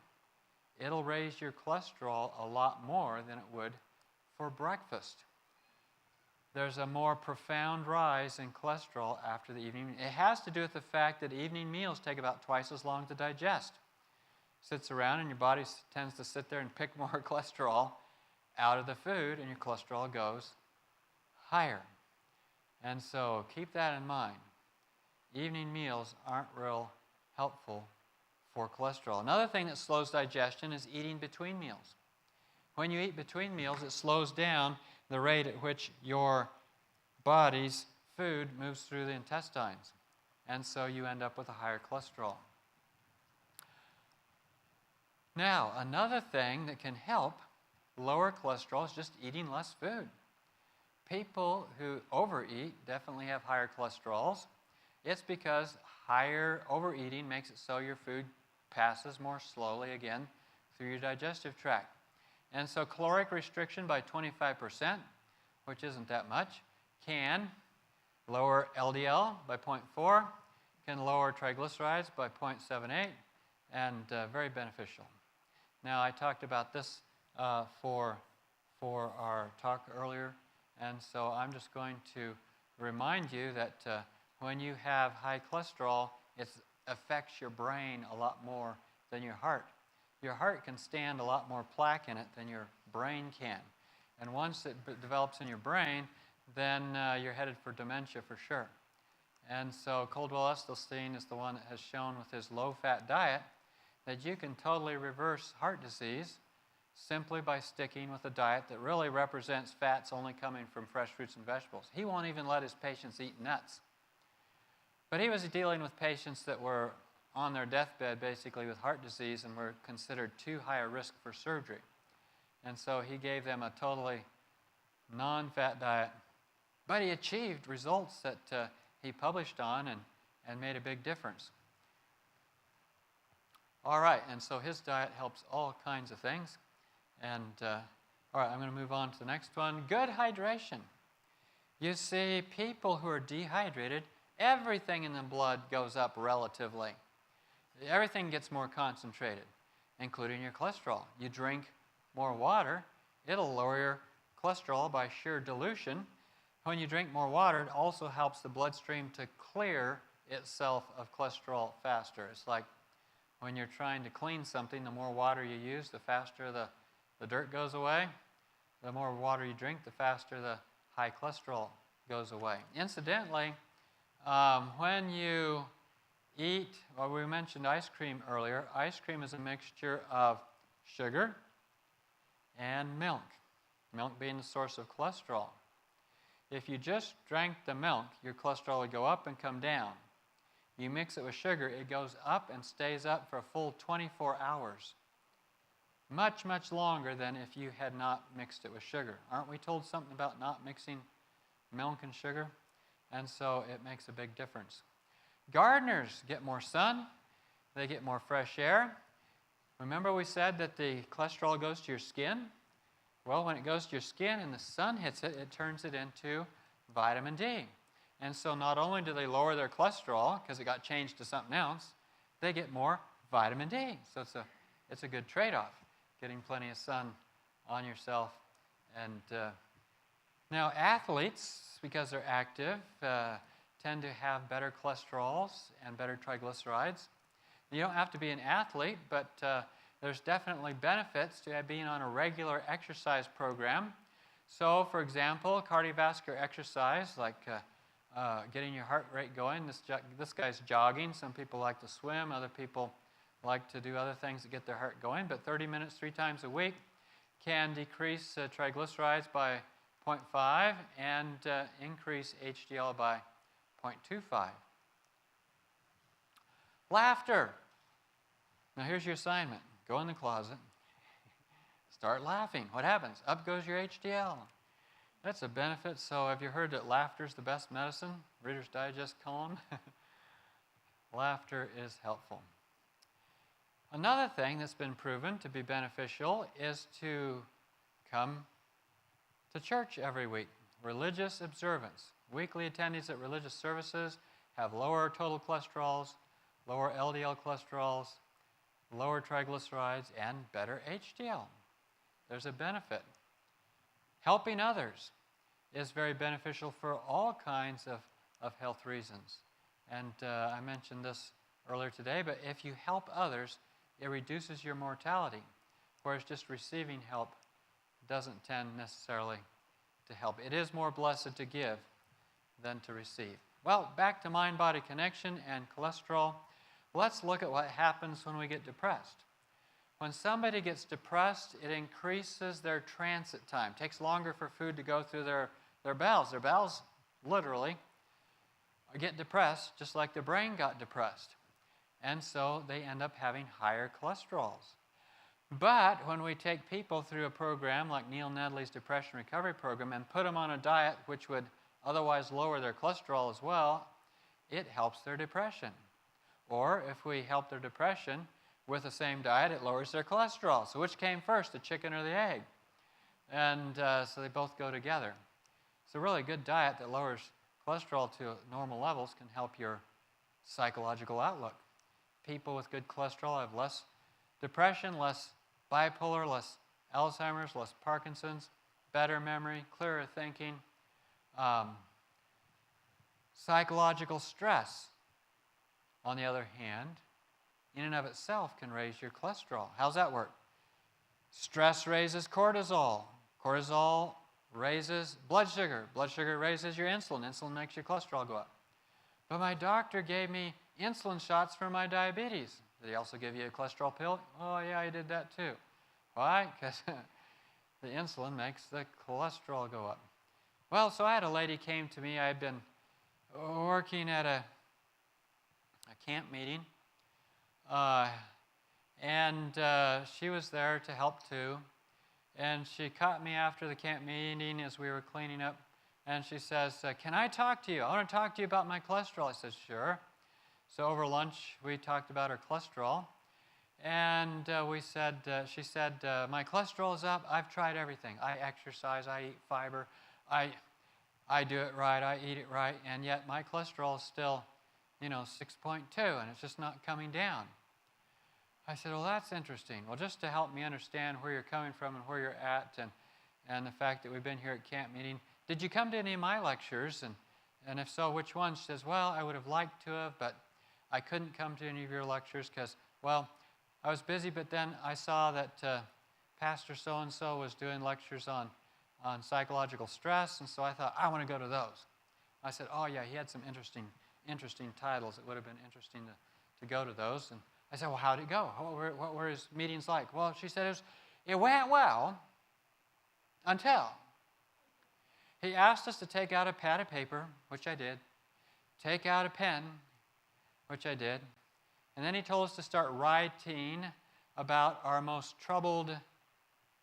it'll raise your cholesterol a lot more than it would for breakfast. There's a more profound rise in cholesterol after the evening. It has to do with the fact that evening meals take about twice as long to digest. Sits around and your body tends to sit there and pick more cholesterol out of the food, and your cholesterol goes higher. And so keep that in mind. Evening meals aren't real helpful for cholesterol. Another thing that slows digestion is eating between meals. When you eat between meals, it slows down the rate at which your body's food moves through the intestines. And so you end up with a higher cholesterol. Now, another thing that can help lower cholesterol is just eating less food. People who overeat definitely have higher cholesterols. It's because higher overeating makes it so your food passes more slowly again through your digestive tract. And so caloric restriction by 25%, which isn't that much, can lower LDL by 0.4, can lower triglycerides by 0.78, and very beneficial. Now, I talked about this for our talk earlier, and so I'm just going to remind you that when you have high cholesterol, it affects your brain a lot more than your heart. Your heart can stand a lot more plaque in it than your brain can. And once it develops in your brain, then you're headed for dementia for sure. And so Coldwell Esselstyn is the one that has shown with his low-fat diet that you can totally reverse heart disease simply by sticking with a diet that really represents fats only coming from fresh fruits and vegetables. He won't even let his patients eat nuts. But he was dealing with patients that were on their deathbed basically with heart disease and were considered too high a risk for surgery. And so he gave them a totally non-fat diet. But he achieved results that he published on and made a big difference. All right, and so his diet helps all kinds of things. And all right, I'm going to move on to the next one. Good hydration. You see, people who are dehydrated, everything in the blood goes up relatively. Everything gets more concentrated, including your cholesterol. You drink more water, it'll lower your cholesterol by sheer dilution. When you drink more water, it also helps the bloodstream to clear itself of cholesterol faster. It's like when you're trying to clean something, the more water you use, the faster the dirt goes away. The more water you drink, the faster the high cholesterol goes away. Incidentally, when you eat, well, we mentioned ice cream earlier. Ice cream is a mixture of sugar and milk, milk being the source of cholesterol. If you just drank the milk, your cholesterol would go up and come down. You mix it with sugar, it goes up and stays up for a full 24 hours. Much, much longer than if you had not mixed it with sugar. Aren't we told something about not mixing milk and sugar? And so it makes a big difference. Gardeners get more sun. They get more fresh air. Remember we said that the cholesterol goes to your skin? Well, when it goes to your skin and the sun hits it, it turns it into vitamin D. And so not only do they lower their cholesterol because it got changed to something else, they get more vitamin D. So it's a good trade-off, getting plenty of sun on yourself. And now athletes, because they're active, tend to have better cholesterols and better triglycerides. You don't have to be an athlete, but there's definitely benefits to being on a regular exercise program. So, for example, cardiovascular exercise, like getting your heart rate going. This guy's jogging. Some people like to swim. Other people like to do other things to get their heart going. But 30 minutes 3 times a week can decrease triglycerides by 0.5 and increase HDL by 0.25. Laughter. Now here's your assignment. Go in the closet. Start laughing. What happens? Up goes your HDL. That's a benefit. So have you heard that laughter is the best medicine? Reader's Digest column. Laughter is helpful. Another thing that's been proven to be beneficial is to come to church every week. Religious observance. Weekly attendees at religious services have lower total cholesterols, lower LDL cholesterols, lower triglycerides, and better HDL. There's a benefit. Helping others is very beneficial for all kinds of health reasons. And I mentioned this earlier today, but if you help others, it reduces your mortality, whereas just receiving help doesn't tend necessarily to help. It is more blessed to give than to receive. Well, back to mind-body connection and cholesterol. Let's look at what happens when we get depressed. When somebody gets depressed, it increases their transit time. It takes longer for food to go through their bowels. Their bowels, literally, get depressed just like the brain got depressed. And so they end up having higher cholesterols. But when we take people through a program like Neil Nedley's Depression Recovery Program and put them on a diet which would otherwise lower their cholesterol as well, it helps their depression. Or if we help their depression with the same diet, it lowers their cholesterol. So which came first, the chicken or the egg? And so they both go together. So really good diet that lowers cholesterol to normal levels can help your psychological outlook. People with good cholesterol have less depression, less bipolar, less Alzheimer's, less Parkinson's, better memory, clearer thinking. Psychological stress, on the other hand, in and of itself can raise your cholesterol. How's that work? Stress raises cortisol. Cortisol raises blood sugar. Blood sugar raises your insulin. Insulin makes your cholesterol go up. But my doctor gave me insulin shots for my diabetes. Did he also give you a cholesterol pill? Oh, yeah, he did that too. Why? Because the insulin makes the cholesterol go up. Well, so I had a lady came to me. I had been working at a camp meeting, and she was there to help too. And she caught me after the camp meeting as we were cleaning up, and she says, "Can I talk to you? I want to talk to you about my cholesterol." I said, "Sure." So over lunch, we talked about her cholesterol, and she said, "My cholesterol is up. I've tried everything. I exercise, I eat fiber, I do it right, I eat it right, and yet my cholesterol is still, 6.2, and it's just not coming down." I said, "Well, that's interesting. Well, just to help me understand where you're coming from and where you're at, and the fact that we've been here at camp meeting, did you come to any of my lectures? And if so, which ones?" She says, "Well, I would have liked to have, but I couldn't come to any of your lectures because, well, I was busy, but then I saw that Pastor so-and-so was doing lectures on psychological stress, and so I thought, I want to go to those." I said, "Oh, yeah, he had some interesting titles. It would have been interesting to go to those." And I said, "Well, how did it go? What were his meetings like?" Well, she said, it went well until he asked us to take out a pad of paper, which I did, take out a pen, which I did, and then he told us to start writing about our most troubled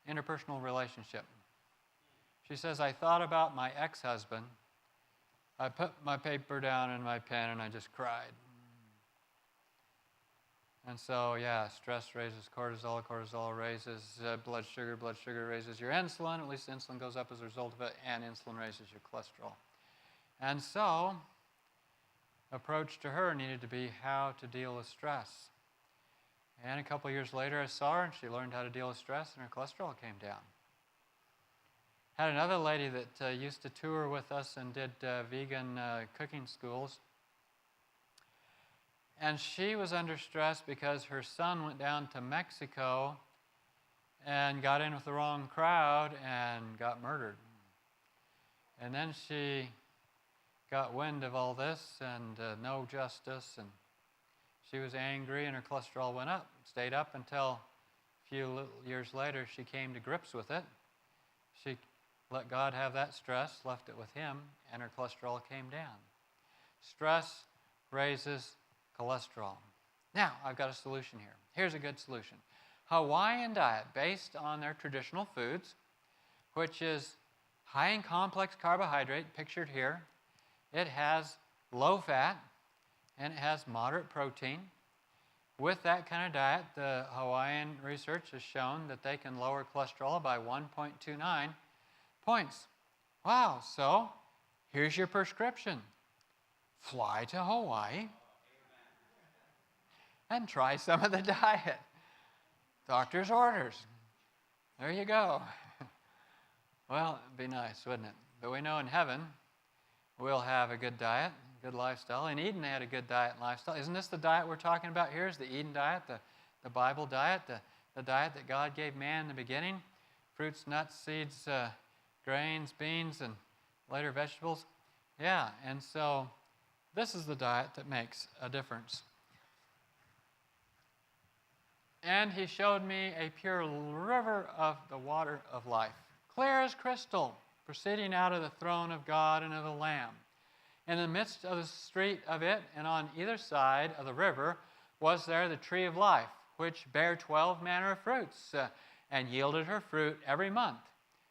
interpersonal relationship. She says, "I thought about my ex-husband, I put my paper down and my pen and I just cried. And so, yeah, stress raises cortisol, cortisol raises blood sugar raises your insulin, at least insulin goes up as a result of it, and insulin raises your cholesterol. And so, approach to her needed to be how to deal with stress. And a couple of years later, I saw her and she learned how to deal with stress and her cholesterol came down. Had another lady that used to tour with us and did vegan cooking schools. And she was under stress because her son went down to Mexico and got in with the wrong crowd and got murdered. And then she got wind of all this and no justice, and she was angry and her cholesterol went up. Stayed up until a few years later she came to grips with it. She let God have that stress, left it with Him, and her cholesterol came down. Stress raises cholesterol. Now, I've got a solution here. Here's a good solution. Hawaiian diet, based on their traditional foods, which is high in complex carbohydrate, pictured here. It has low fat, and it has moderate protein. With that kind of diet, the Hawaiian research has shown that they can lower cholesterol by 1.29 points. Wow, so here's your prescription. Fly to Hawaii and try some of the diet. Doctor's orders. There you go. Well, it'd be nice, wouldn't it? But we know in heaven we'll have a good diet, good lifestyle. In Eden they had a good diet and lifestyle. Isn't this the diet we're talking about here? Is the Eden diet, the Bible diet, the diet that God gave man in the beginning? Fruits, nuts, seeds, grains, beans, and later vegetables. Yeah, and so this is the diet that makes a difference. And he showed me a pure river of the water of life, clear as crystal, proceeding out of the throne of God and of the Lamb. In the midst of the street of it, and on either side of the river, was there the tree of life, which bare 12 manner of fruits, and yielded her fruit every month.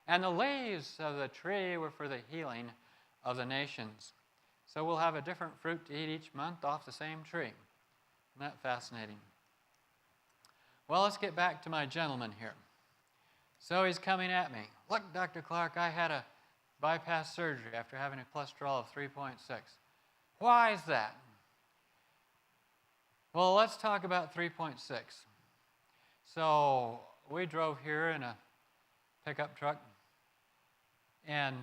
And the leaves of the tree were for the healing of the nations. So we'll have a different fruit to eat each month off the same tree. Isn't that fascinating? Well, let's get back to my gentleman here. So he's coming at me. Look, Dr. Clark, I had a bypass surgery after having a cholesterol of 3.6. Why is that? Well, let's talk about 3.6. So we drove here in a pickup truck, and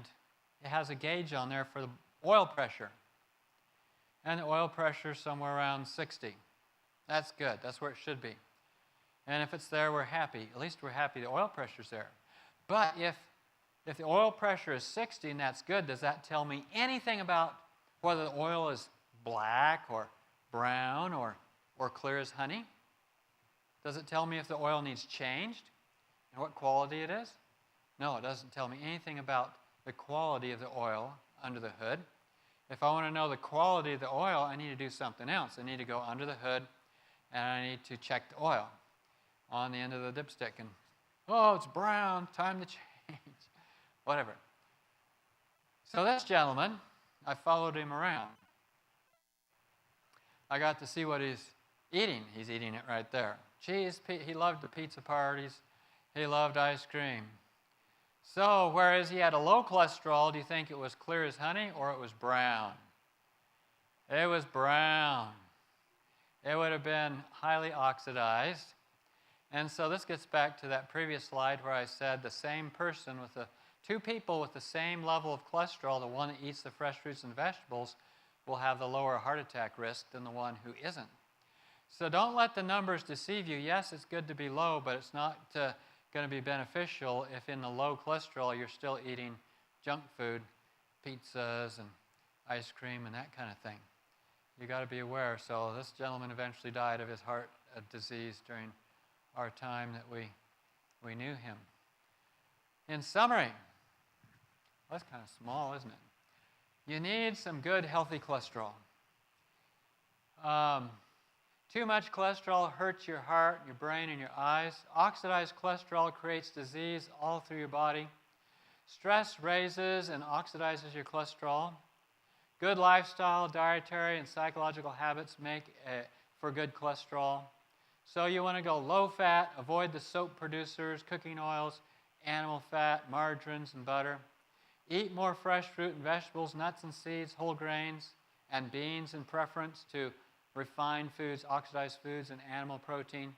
it has a gauge on there for the oil pressure. And the oil pressure is somewhere around 60. That's good. That's where it should be. And if it's there, we're happy. At least we're happy the oil pressure's there. But if the oil pressure is 60 and that's good, does that tell me anything about whether the oil is black or brown or clear as honey? Does it tell me if the oil needs changed and what quality it is? No, it doesn't tell me anything about the quality of the oil under the hood. If I want to know the quality of the oil, I need to do something else. I need to go under the hood and I need to check the oil on the end of the dipstick, and oh, it's brown, time to change, whatever. So this gentleman, I followed him around. I got to see what he's eating. He's eating it right there. Cheese, he loved the pizza parties. He loved ice cream. So whereas he had a low cholesterol, do you think it was clear as honey or it was brown? It was brown. It would have been highly oxidized. And so this gets back to that previous slide where I said the same person with the two people with the same level of cholesterol, the one that eats the fresh fruits and vegetables, will have the lower heart attack risk than the one who isn't. So don't let the numbers deceive you. Yes, it's good to be low, but it's not going to be beneficial if in the low cholesterol you're still eating junk food, pizzas and ice cream and that kind of thing. You got to be aware. So this gentleman eventually died of his heart disease during our time that we knew him. In summary, that's kind of small, isn't it? You need some good, healthy cholesterol. Too much cholesterol hurts your heart, your brain, and your eyes. Oxidized cholesterol creates disease all through your body. Stress raises and oxidizes your cholesterol. Good lifestyle, dietary, and psychological habits make for good cholesterol. So you want to go low fat, avoid the soap producers, cooking oils, animal fat, margarines, and butter. Eat more fresh fruit and vegetables, nuts and seeds, whole grains, and beans in preference to refined foods, oxidized foods, and animal protein.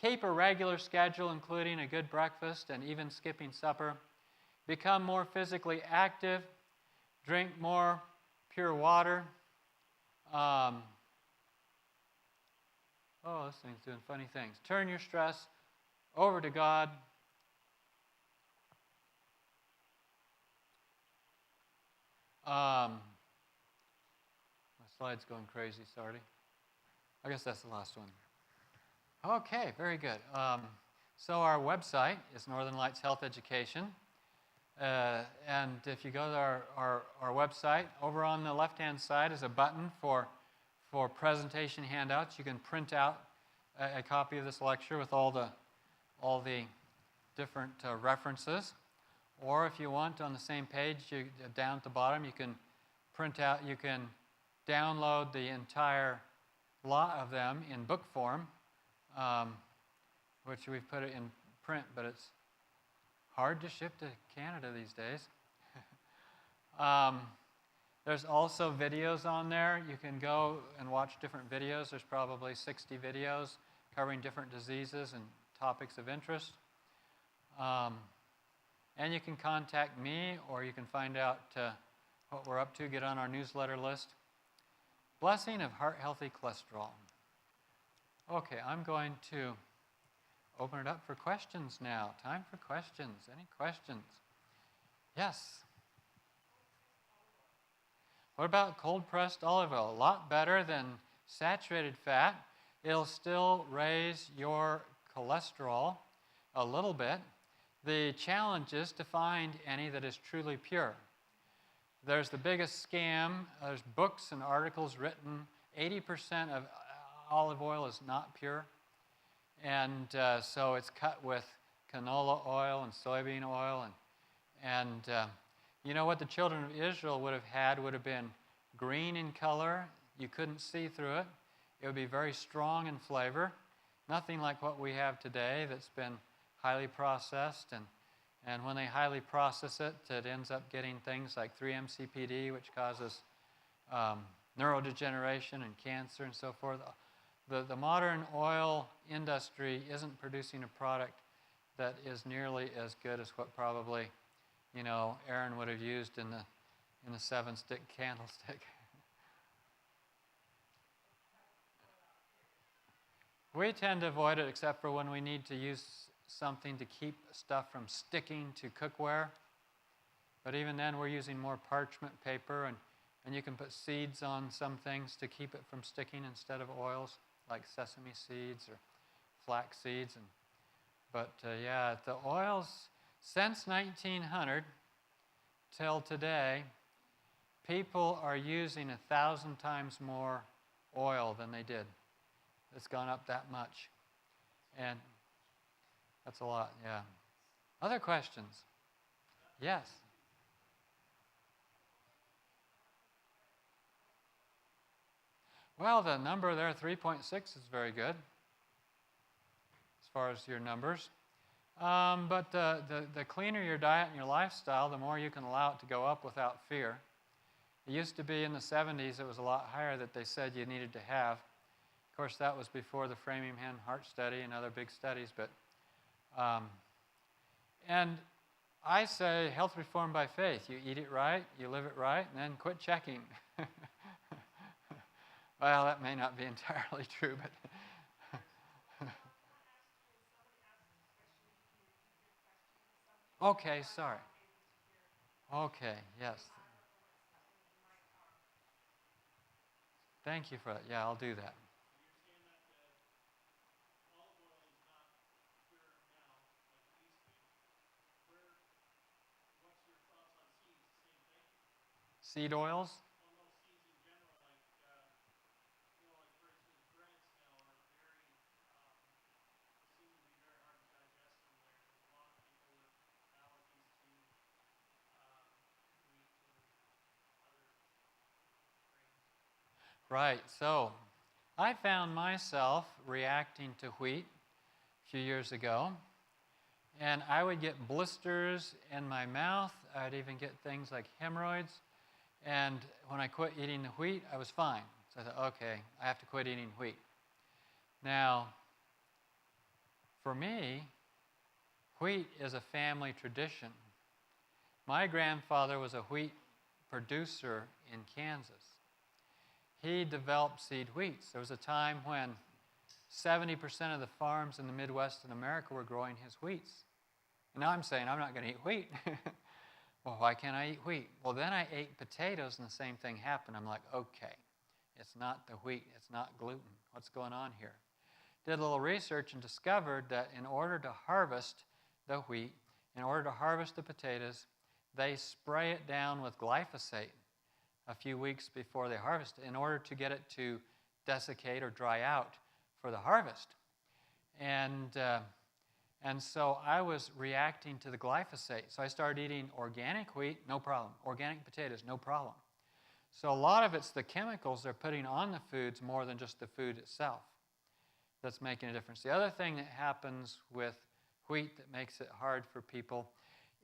Keep a regular schedule, including a good breakfast and even skipping supper. Become more physically active. Drink more pure water. Oh, this thing's doing funny things. Turn your stress over to God. My slide's going crazy, sorry. I guess that's the last one. Okay, very good. So our website is Northern Lights Health Education. And if you go to our website, over on the left-hand side is a button for presentation handouts. You can print out a copy of this lecture with all the different references. Or if you want, on the same page, down at the bottom, you can print out, you can download the entire lot of them in book form, which we've put it in print, but it's hard to ship to Canada these days. There's also videos on there. You can go and watch different videos. There's probably 60 videos covering different diseases and topics of interest. And you can contact me, or you can find out what we're up to, get on our newsletter list. Blessing of heart-healthy cholesterol. Okay, I'm going to open it up for questions now. Time for questions. Any questions? Yes? What about cold-pressed olive oil? A lot better than saturated fat. It'll still raise your cholesterol a little bit. The challenge is to find any that is truly pure. There's the biggest scam. There's books and articles written. 80% of olive oil is not pure. And so it's cut with canola oil and soybean oil. And you know what the children of Israel would have had would have been green in color. You couldn't see through it. It would be very strong in flavor. Nothing like what we have today that's been highly processed. And when they highly process it, it ends up getting things like 3-MCPD, which causes neurodegeneration and cancer and so forth. The modern oil industry isn't producing a product that is nearly as good as what probably, you know, Aaron would have used in the 7-stick candlestick. We tend to avoid it except for when we need to use something to keep stuff from sticking to cookware. But even then, we're using more parchment paper, and you can put seeds on some things to keep it from sticking instead of oils, like sesame seeds or flax seeds. But yeah, the oils, since 1900 till today, people are using 1,000 times more oil than they did. It's gone up that much. And that's a lot, yeah. Other questions? Yes. Well, the number there, 3.6, is very good as far as your numbers. But the cleaner your diet and your lifestyle, the more you can allow it to go up without fear. It used to be in the 70s, it was a lot higher that they said you needed to have. Of course, that was before the Framingham Heart Study and other big studies. But and I say health reform by faith. You eat it right, you live it right, and then quit checking. Well, that may not be entirely true, but okay, sorry. Okay, yes. Thank you for that. Yeah, I'll do that. Seed oils? Right. So I found myself reacting to wheat a few years ago, and I would get blisters in my mouth. I'd even get things like hemorrhoids. And when I quit eating the wheat, I was fine. So I thought, okay, I have to quit eating wheat. Now, for me, wheat is a family tradition. My grandfather was a wheat producer in Kansas. He developed seed wheats. There was a time when 70% of the farms in the Midwest in America were growing his wheats. And now I'm saying I'm not going to eat wheat. Well, why can't I eat wheat? Well, then I ate potatoes and the same thing happened. I'm like, okay, it's not the wheat, it's not gluten. What's going on here? Did a little research and discovered that in order to harvest the wheat, in order to harvest the potatoes, they spray it down with glyphosate a few weeks before they harvest it in order to get it to desiccate or dry out for the harvest. And so I was reacting to the glyphosate. So I started eating organic wheat, no problem. Organic potatoes, no problem. So a lot of it's the chemicals they're putting on the foods more than just the food itself that's making a difference. The other thing that happens with wheat that makes it hard for people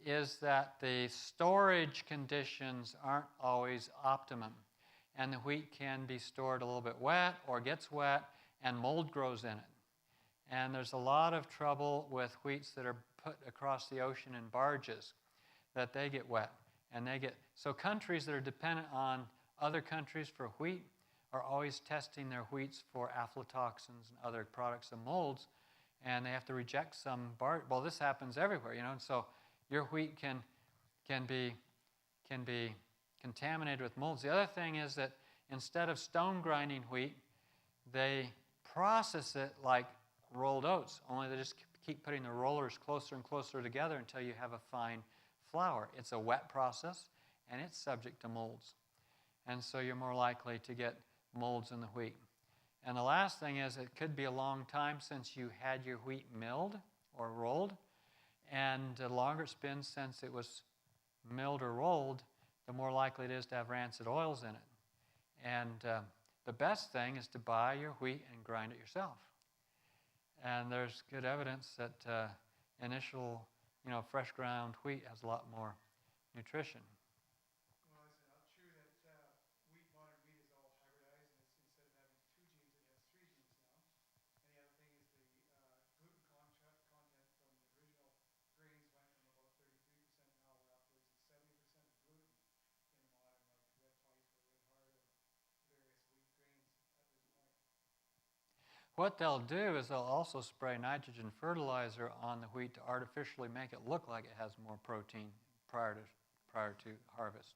is that the storage conditions aren't always optimum. And the wheat can be stored a little bit wet or gets wet and mold grows in it. And there's a lot of trouble with wheats that are put across the ocean in barges, that they get wet. And so countries that are dependent on other countries for wheat are always testing their wheats for aflatoxins and other products of molds, and they have to reject some barge. Well, this happens everywhere, you know, and so your wheat can be contaminated with molds. The other thing is that instead of stone grinding wheat, they process it like rolled oats, only they just keep putting the rollers closer and closer together until you have a fine flour. It's a wet process, and it's subject to molds. And so you're more likely to get molds in the wheat. And the last thing is it could be a long time since you had your wheat milled or rolled, and the longer it's been since it was milled or rolled, the more likely it is to have rancid oils in it. And the best thing is to buy your wheat and grind it yourself. And there's good evidence that initial, fresh ground wheat has a lot more nutrition. Well, it's not true that modern wheat is all hybridized, and it's instead of having 2 genes, it has 3 genes now. And the other thing is the gluten content from the original grains went from about 33%, now we're upwards of 70% of gluten in the modern, like red white or red hard or various wheat grains at this point. What they'll do is they'll also spray nitrogen fertilizer on the wheat to artificially make it look like it has more protein prior to harvest.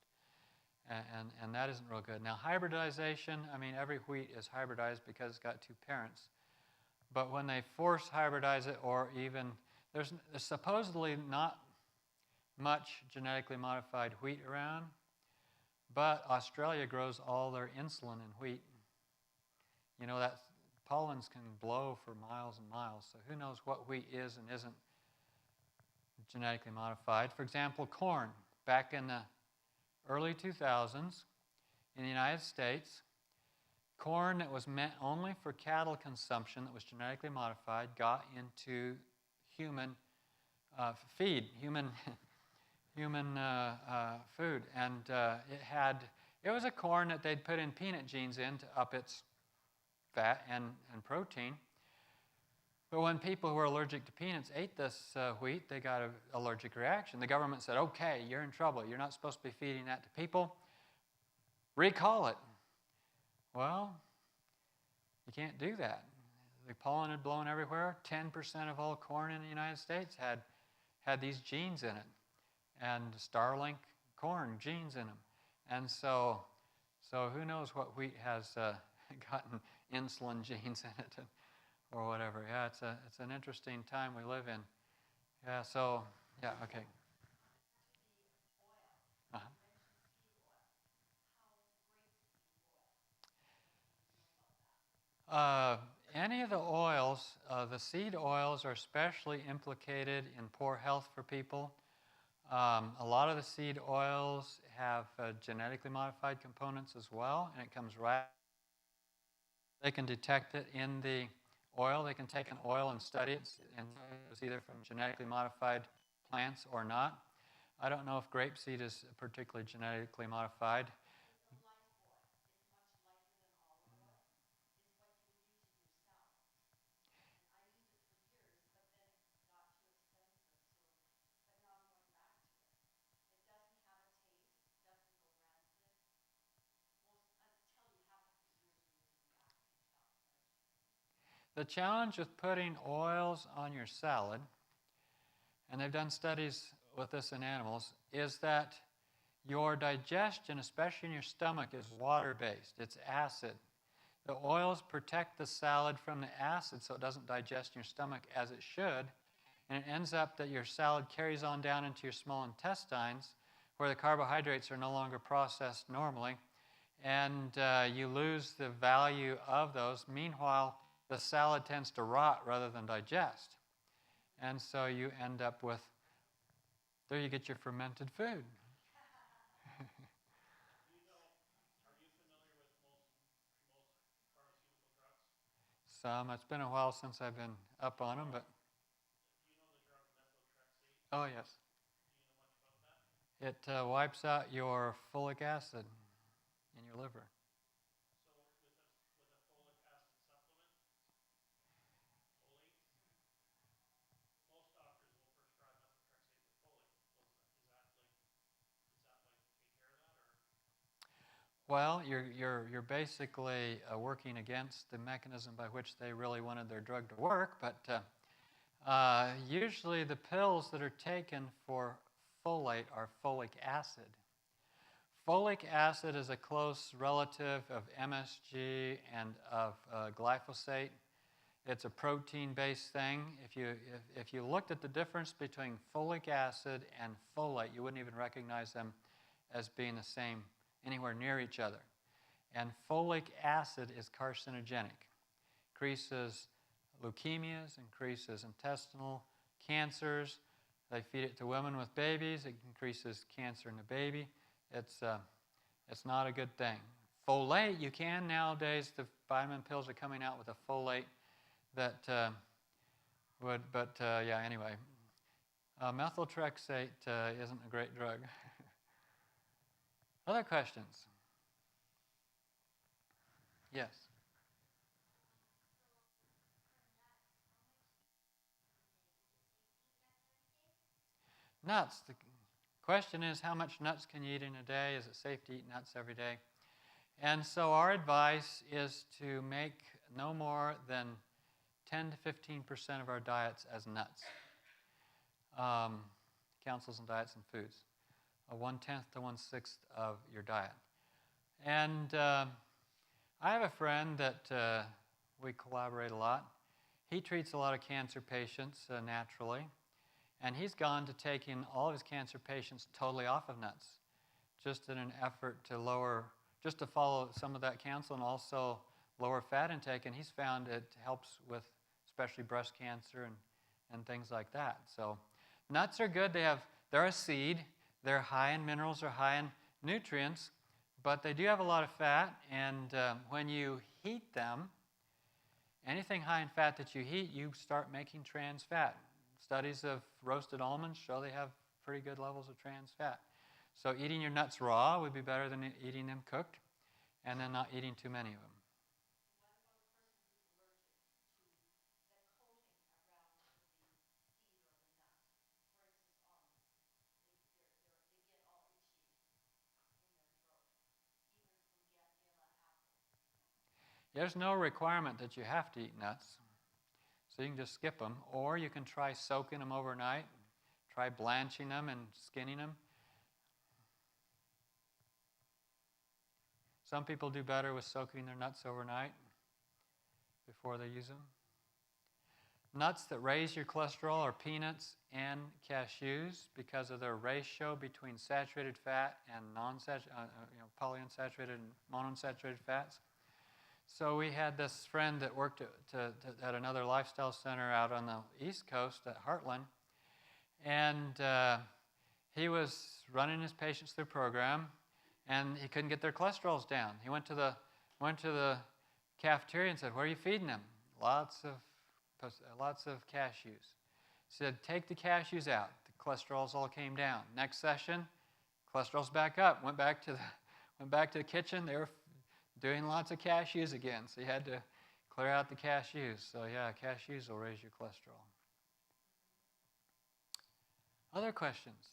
And that isn't real good. Now, hybridization, every wheat is hybridized because it's got 2 parents. But when they force hybridize it, or even, there's supposedly not much genetically modified wheat around, but Australia grows all their insulin in wheat. You know, that pollens can blow for miles and miles, so who knows what wheat is and isn't genetically modified. For example, corn. Back in the early 2000s in the United States, corn that was meant only for cattle consumption, that was genetically modified, got into human feed, human food. And it was a corn that they'd put in peanut genes in to up its fat and protein. But when people who were allergic to peanuts ate this wheat, they got an allergic reaction. The government said, okay, you're in trouble. You're not supposed to be feeding that to people. Recall it. Well, you can't do that. The pollen had blown everywhere. 10% of all corn in the United States had these genes in it. And Starlink corn genes in them. And so who knows what wheat has gotten insulin genes in it or whatever. Yeah, it's an interesting time we live in. Yeah, okay. Any of the oils, the seed oils are especially implicated in poor health for people. A lot of the seed oils have genetically modified components as well, and it comes right They can detect it in the oil. They can take an oil and study it, and it's either from genetically modified plants or not. I don't know if grapeseed is particularly genetically modified. The challenge with putting oils on your salad, and they've done studies with this in animals, is that your digestion, especially in your stomach, is water-based. It's acid. The oils protect the salad from the acid so it doesn't digest in your stomach as it should, and it ends up that your salad carries on down into your small intestines where the carbohydrates are no longer processed normally, and you lose the value of those. Meanwhile, the salad tends to rot rather than digest. And so you end up with, there you get your fermented food. Are you familiar with most pharmaceutical drugs? Some. It's been a while since I've been up on them, but. Do you know the drug methotrexate? Oh, yes. Do you know much about that? It wipes out your folic acid in your liver. So with a folic acid supplement, folate, most doctors will prescribe methotrexate with folate. Is that like take care of that, or? Well, you're basically working against the mechanism by which they really wanted their drug to work, but usually the pills that are taken for folate are folic acid. Folic acid is a close relative of MSG and of glyphosate. It's a protein-based thing. If you looked at the difference between folic acid and folate, you wouldn't even recognize them as being the same, anywhere near each other. And folic acid is carcinogenic. Increases leukemias, increases intestinal cancers. They feed it to women with babies. It increases cancer in the baby. It's not a good thing. Folate, you can nowadays, the vitamin pills are coming out with a folate that would, but yeah, anyway. Methotrexate isn't a great drug. Other questions? Yes. Nuts. The question is, how much nuts can you eat in a day? Is it safe to eat nuts every day? And so our advice is to make no more than 10 to 15% of our diets as nuts. Councils and diets and foods. 1/10 to 1/6 of your diet. And I have a friend that we collaborate a lot. He treats a lot of cancer patients naturally. And he's gone to taking all of his cancer patients totally off of nuts, just in an effort to lower, just to follow some of that counsel and also lower fat intake. And he's found it helps with especially breast cancer and things like that. So nuts are good. They're a seed. They're high in minerals, they're high in nutrients, but they do have a lot of fat. And when you heat them, anything high in fat that you heat, you start making trans fat. Studies of roasted almonds show they have pretty good levels of trans fat. So eating your nuts raw would be better than eating them cooked, and then not eating too many of them. There's no requirement that you have to eat nuts, so you can just skip them, or you can try soaking them overnight, try blanching them and skinning them. Some people do better with soaking their nuts overnight before they use them. Nuts that raise your cholesterol are peanuts and cashews because of their ratio between saturated fat and polyunsaturated and monounsaturated fats. So we had this friend that worked at another lifestyle center out on the East Coast at Heartland, and he was running his patients through the program, and he couldn't get their cholesterols down. He went to the cafeteria and said, "What are you feeding them?" Lots of cashews. Said, "Take the cashews out." The cholesterols all came down. Next session, cholesterol's back up. Went back to the kitchen. They were doing lots of cashews again. So you had to clear out the cashews. So yeah, cashews will raise your cholesterol. Other questions?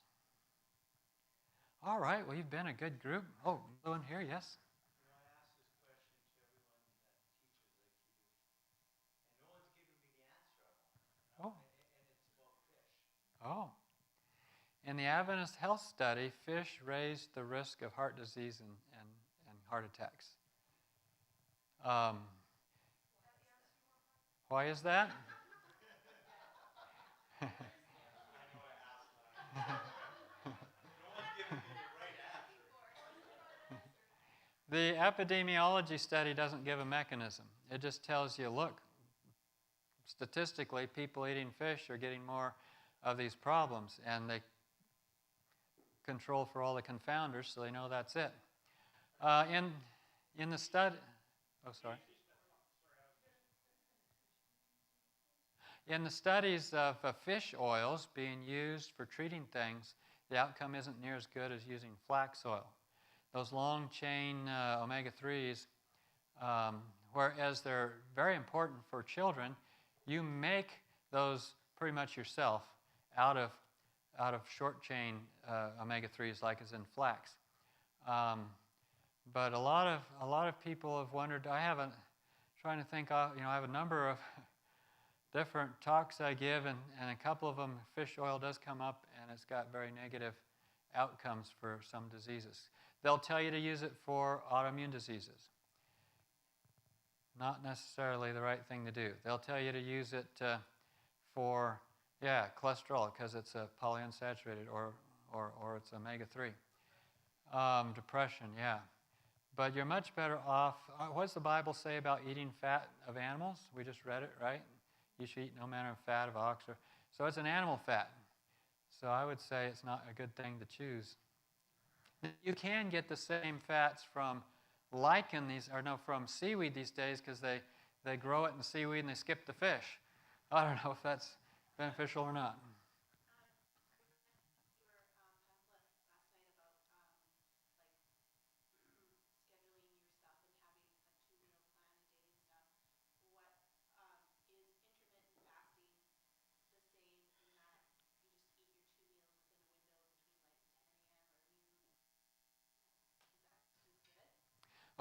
All right. Well, you've been a good group. Oh, one here. Yes. You know, I asked this question to everyone that teaches like you do, and no one's given me the answer I want. Oh. And it's about fish. Oh. In the Adventist Health Study, fish raised the risk of heart disease and heart attacks. Why is that? The epidemiology study doesn't give a mechanism. It just tells you, look, statistically, people eating fish are getting more of these problems, and they control for all the confounders, so they know that's it. In the study, in the studies of fish oils being used for treating things, the outcome isn't near as good as using flax oil. Those long-chain omega-3s, whereas they're very important for children, you make those pretty much yourself out of short-chain omega-3s, like is in flax. But a lot of people have wondered. I have a number of different talks I give, and a couple of them, fish oil does come up, and it's got very negative outcomes for some diseases. They'll tell you to use it for autoimmune diseases. Not necessarily the right thing to do. They'll tell you to use it for cholesterol, because it's a polyunsaturated or it's omega-3. Depression, yeah. But you're much better off. What does the Bible say about eating fat of animals? We just read it, right? You should eat no manner of fat of ox. So it's an animal fat. So I would say it's not a good thing to choose. You can get the same fats from from seaweed these days, because they grow it in seaweed and they skip the fish. I don't know if that's beneficial or not.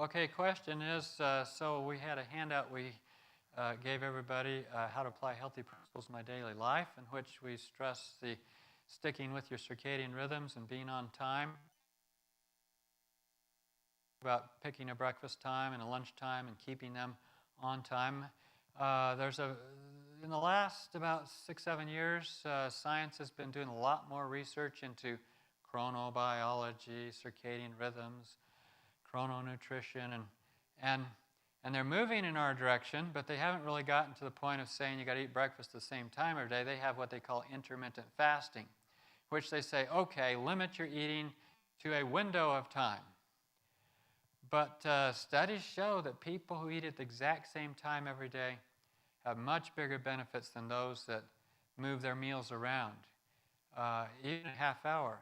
Okay, question is, so we had a handout we gave everybody how to apply healthy principles in my daily life, in which we stress the sticking with your circadian rhythms and being on time, about picking a breakfast time and a lunch time and keeping them on time. In the last about 6-7 years, science has been doing a lot more research into chronobiology, circadian rhythms, chrononutrition, and they're moving in our direction, but they haven't really gotten to the point of saying you got to eat breakfast at the same time every day. They have what they call intermittent fasting, which they say, okay, limit your eating to a window of time. But studies show that people who eat at the exact same time every day have much bigger benefits than those that move their meals around, even a half hour.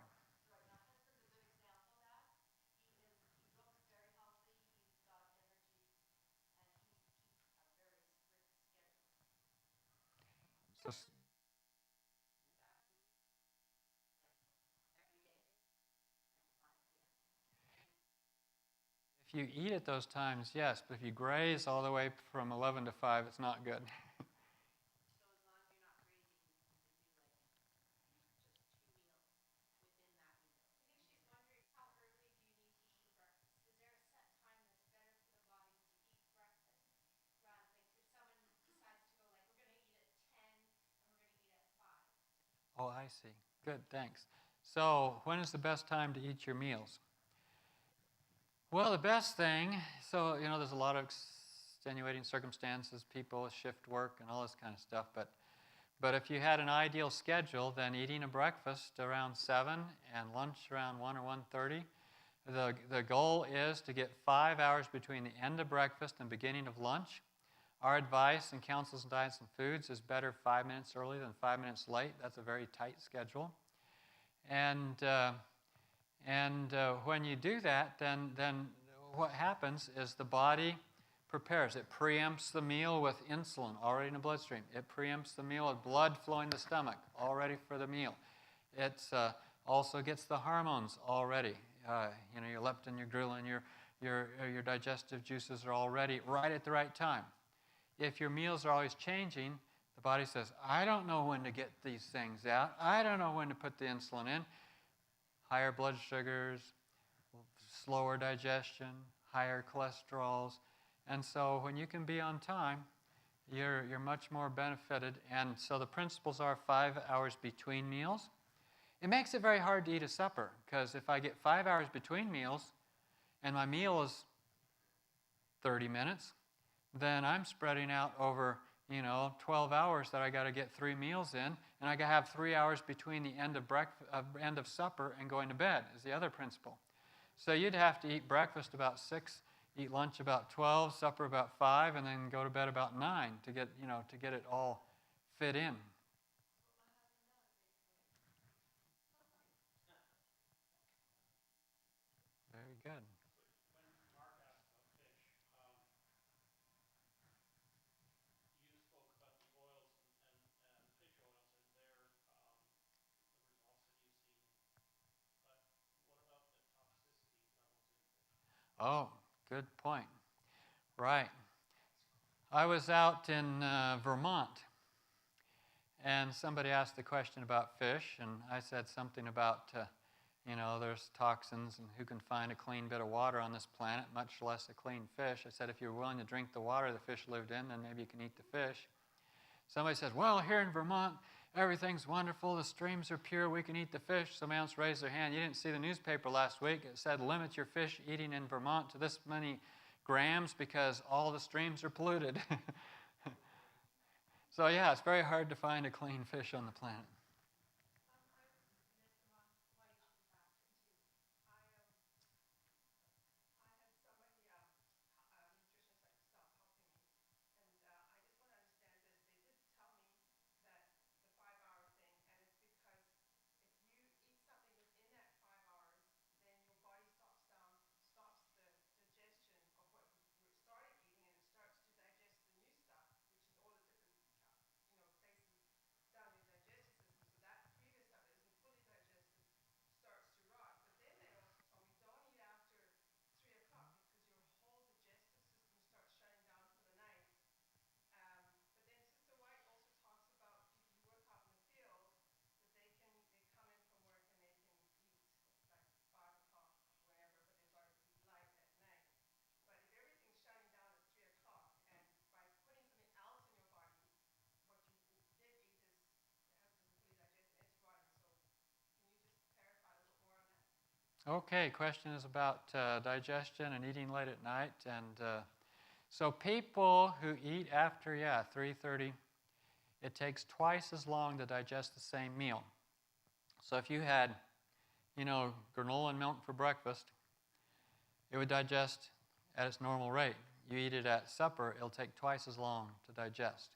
If you eat at those times, yes, but if you graze all the way from 11 to 5, it's not good. Oh, I see. Good, thanks. So when is the best time to eat your meals? Well, the best thing, there's a lot of extenuating circumstances, people shift work and all this kind of stuff, but if you had an ideal schedule, then eating a breakfast around 7 and lunch around 1 or 1:30 The goal is to get 5 hours between the end of breakfast and beginning of lunch. Our advice in Counsels on Diets and Foods is better 5 minutes early than 5 minutes late. That's a very tight schedule. And when you do that, then what happens is the body prepares. It preempts the meal with insulin already in the bloodstream. It preempts the meal with blood flowing to the stomach, all ready for the meal. It also gets the hormones all ready. Your leptin, your ghrelin, your digestive juices are all ready right at the right time. If your meals are always changing, the body says, I don't know when to get these things out. I don't know when to put the insulin in. Higher blood sugars, slower digestion, higher cholesterols. And so when you can be on time, you're much more benefited. And so the principles are 5 hours between meals. It makes it very hard to eat a supper, because if I get 5 hours between meals and my meal is 30 minutes, then I'm spreading out over 12 hours that I got to get 3 meals in, and I got to have 3 hours between the end of supper and going to bed is the other principle. So you'd have to eat breakfast about 6, eat lunch about 12, supper about 5, and then go to bed about 9 to get it all fit in. Very good. When Mark asked about fish, you spoke about the oils and fish oils and the results that you've seen. But what about the toxicity levels in fish? Oh, good point. Right. I was out in Vermont, and somebody asked the question about fish, and I said something about, there's toxins, and who can find a clean bit of water on this planet, much less a clean fish. I said, if you're willing to drink the water the fish lived in, then maybe you can eat the fish. Somebody says, well, here in Vermont, everything's wonderful, the streams are pure, we can eat the fish. Somebody else raised their hand. You didn't see the newspaper last week. It said, limit your fish eating in Vermont to this many grams because all the streams are polluted. So yeah, it's very hard to find a clean fish on the planet. Okay, question is about digestion and eating late at night. And so people who eat after, 3:30, it takes twice as long to digest the same meal. So if you had, granola and milk for breakfast, it would digest at its normal rate. You eat it at supper, it'll take twice as long to digest.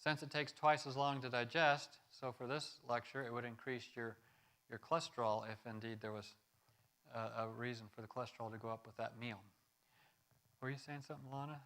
Since it takes twice as long to digest, so for this lecture, it would increase your cholesterol if indeed there was a reason for the cholesterol to go up with that meal. Were you saying something, Lana?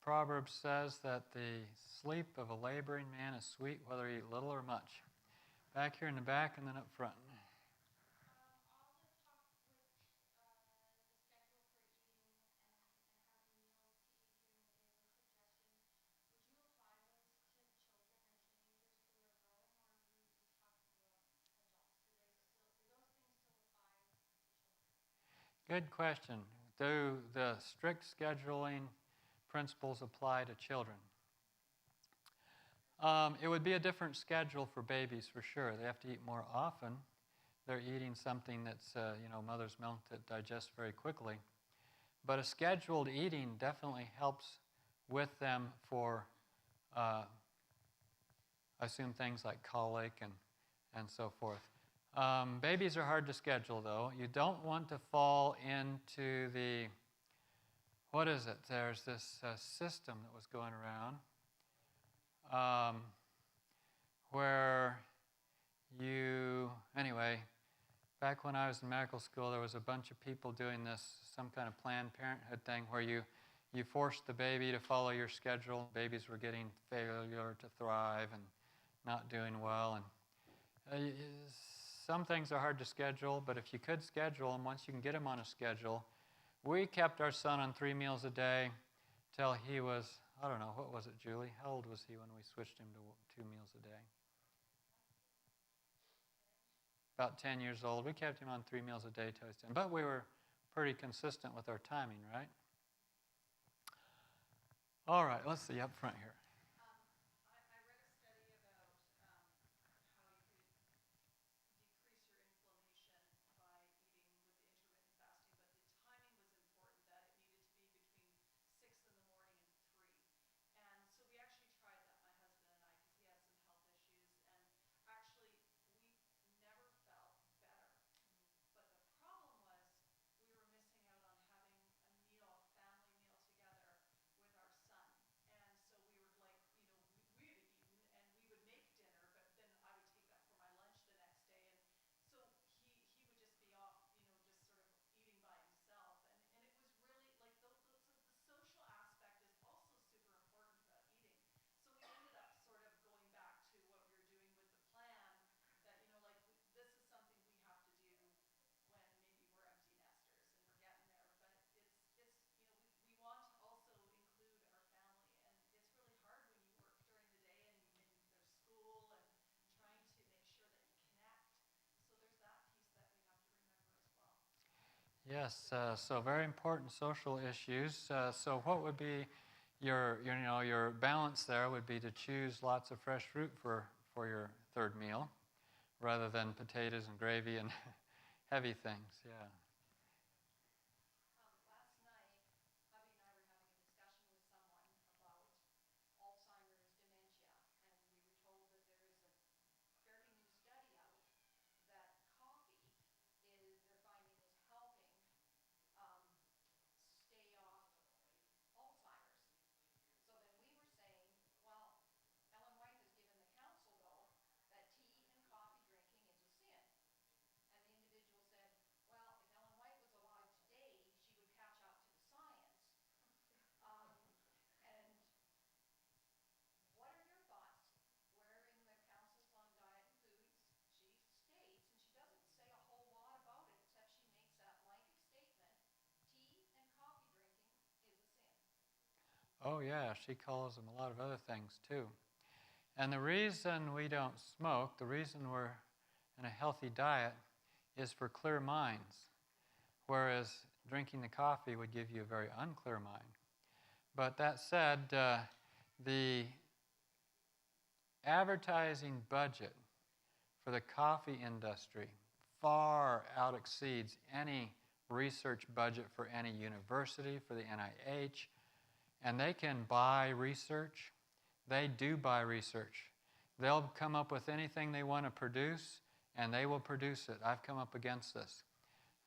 Proverbs says that the sleep of a laboring man is sweet, whether he eat little or much. Back here in the back and then up front. Good question. Do the strict scheduling principles apply to children? It would be a different schedule for babies for sure. They have to eat more often. They're eating something that's, mother's milk that digests very quickly. But a scheduled eating definitely helps with them for, I assume, things like colic and so forth. Babies are hard to schedule, though. You don't want to fall into the, what is it? There's this system that was going around where anyway, back when I was in medical school, there was a bunch of people doing this, some kind of Planned Parenthood thing where you forced the baby to follow your schedule. Babies were getting failure to thrive and not doing well. And some things are hard to schedule, but if you could schedule them, once you can get them on a schedule, we kept our son on 3 meals a day till he was, I don't know, what was it, Julie? How old was he when we switched him to 2 meals a day? About 10 years old. We kept him on 3 meals a day till he was 10. But we were pretty consistent with our timing, right? All right, let's see up front here. Yes, so very important social issues. So what would be your balance there would be to choose lots of fresh fruit for your third meal rather than potatoes and gravy and heavy things, yeah. Oh, yeah, she calls them a lot of other things, too. And the reason we don't smoke, the reason we're in a healthy diet, is for clear minds, whereas drinking the coffee would give you a very unclear mind. But that said, the advertising budget for the coffee industry far out exceeds any research budget for any university, for the NIH, and they can buy research. They do buy research. They'll come up with anything they want to produce, and they will produce it. I've come up against this.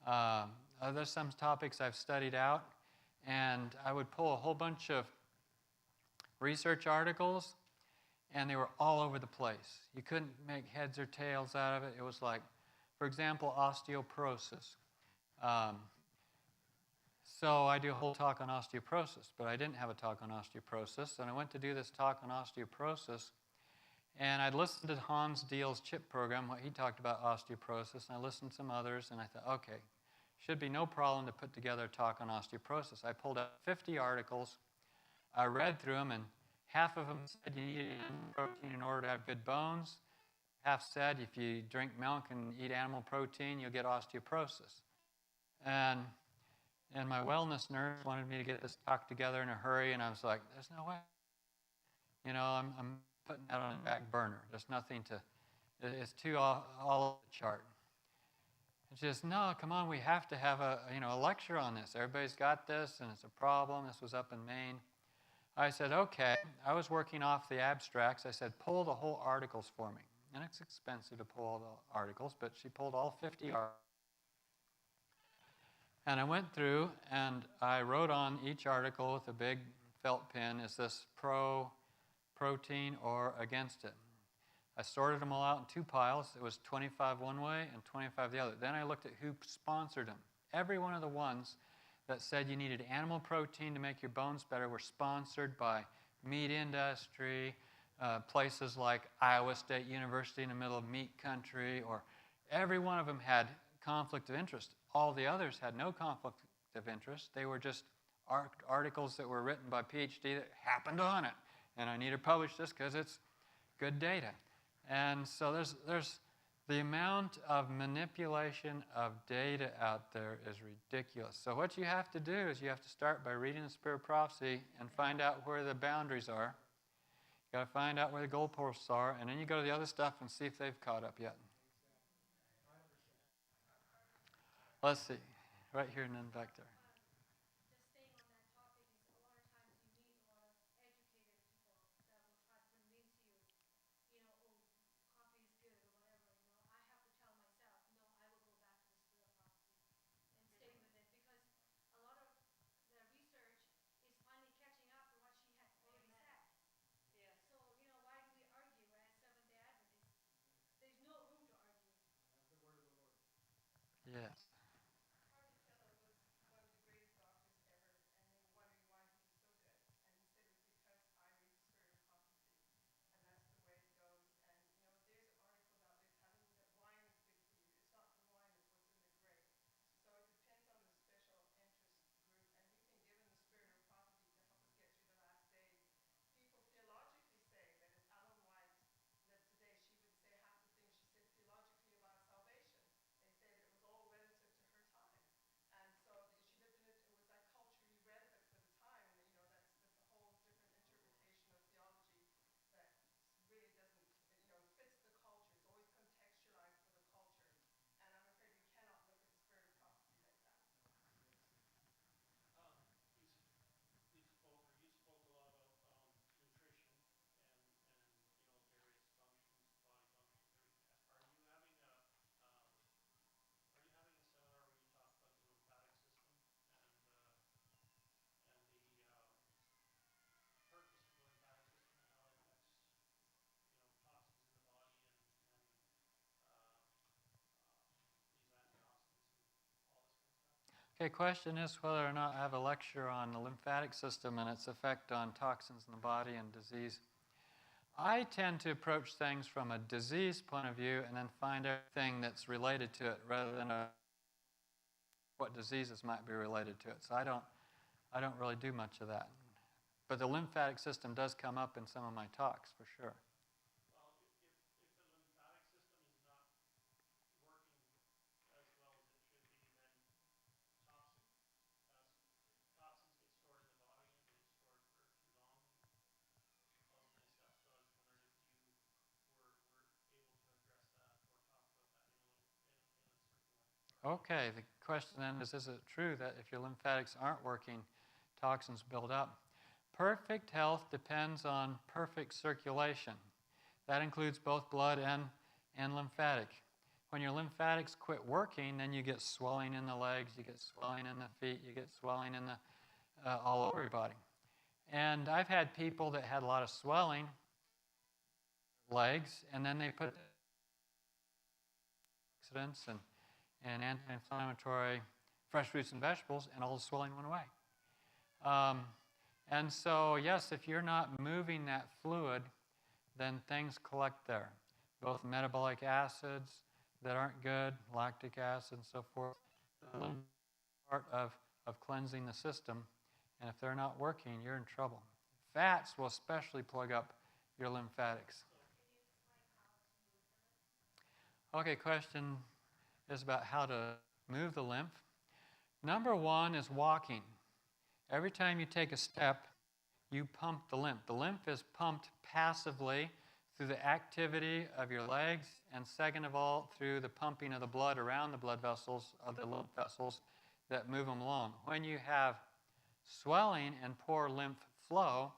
There's some topics I've studied out, and I would pull a whole bunch of research articles, and they were all over the place. You couldn't make heads or tails out of it. It was like, for example, osteoporosis. So I do a whole talk on osteoporosis, but I didn't have a talk on osteoporosis. And I went to do this talk on osteoporosis, and I'd listened to Hans Diehl's CHIP program, what he talked about osteoporosis, and I listened to some others, and I thought, okay, should be no problem to put together a talk on osteoporosis. I pulled out 50 articles. I read through them, and half of them said you need animal protein in order to have good bones. Half said if you drink milk and eat animal protein, you'll get osteoporosis. And my wellness nurse wanted me to get this talk together in a hurry, and I was like, there's no way. You know, I'm putting that on the back burner. There's nothing to, it's too all over the chart. It's just, no, come on, we have to have a lecture on this. Everybody's got this, and it's a problem. This was up in Maine. I said, okay. I was working off the abstracts. I said, pull the whole articles for me. And it's expensive to pull all the articles, but she pulled all 50 articles. And I went through, and I wrote on each article with a big felt pen, is this pro-protein or against it? I sorted them all out in 2 piles. It was 25 one way and 25 the other. Then I looked at who sponsored them. Every one of the ones that said you needed animal protein to make your bones better were sponsored by meat industry, places like Iowa State University in the middle of meat country, or every one of them had conflict of interest. All the others had no conflict of interest. They were just articles that were written by PhD that happened on it. And I need to publish this because it's good data. And so there's the amount of manipulation of data out there is ridiculous. So what you have to do is you have to start by reading the Spirit of Prophecy and find out where the boundaries are. You got to find out where the goalposts are, and then you go to the other stuff and see if they've caught up yet. Let's see, right here and then back there. Just staying on that topic is a lot of times you meet a lot of educated people that will try to convince you, oh, coffee is good or whatever, I have to tell myself, no, I will go back to the Spirit of Prophecy and stay with it, because a lot of the research is finally catching up to what she had already said. Yes. So, why do we argue as Seventh-day Adventists? There's no room to argue. Yes. Harvey Keller was one of the greatest doctors ever, and they were wondering why he was so good. And he said it was because I read the Spirit of Prophecy, and that's the way it goes. And, there's articles out there telling you that wine is good for you. It's not the wine, it's what's in the grape. So it depends on the special interest group, and we've been given the Spirit of Prophecy to help us get through the last days. People theologically say that if Ellen White lived today, she would say half the things she said theologically about salvation. They say that it was all relative to her time. And so she lived in it was like culturally relevant for the time. And, that's a whole different interpretation of theology that really doesn't, fits the culture. It's always contextualized for the culture. And I'm afraid we cannot look at the Spirit of Prophecy like that. You spoke a lot about nutrition and various functions, body functions, everything. Are you having a seminar where you talk about the lymphatic system and the purpose of the lymphatic system and how it affects toxins in the body and these antioxidants and all this kind of stuff? Okay, question is whether or not I have a lecture on the lymphatic system and its effect on toxins in the body and disease. I tend to approach things from a disease point of view and then find everything that's related to it rather than what diseases might be related to it. So I don't really do much of that. But the lymphatic system does come up in some of my talks for sure. Well, if the lymphatic system is not working as well as it should be, then toxins get stored in the body and they get stored for too long, all this kind of stuff. So I was wondering if you were able to address that or talk about that in a certain way. Okay, the question then is it true that if your lymphatics aren't working, toxins build up? Perfect health depends on perfect circulation. That includes both blood and lymphatic. When your lymphatics quit working, then you get swelling in the legs, you get swelling in the feet, you get swelling in the all over your body. And I've had people that had a lot of swelling legs, and then they put antioxidants and anti-inflammatory fresh fruits and vegetables, and all the swelling went away. And so, yes, if you're not moving that fluid, then things collect there. Both metabolic acids that aren't good, lactic acid and so forth, part of cleansing the system. And if they're not working, you're in trouble. Fats will especially plug up your lymphatics. Okay, question is about how to move the lymph. Number one is walking. Every time you take a step, you pump the lymph. The lymph is pumped passively through the activity of your legs, and second of all, through the pumping of the blood around the blood vessels, of the lymph vessels that move them along. When you have swelling and poor lymph flow,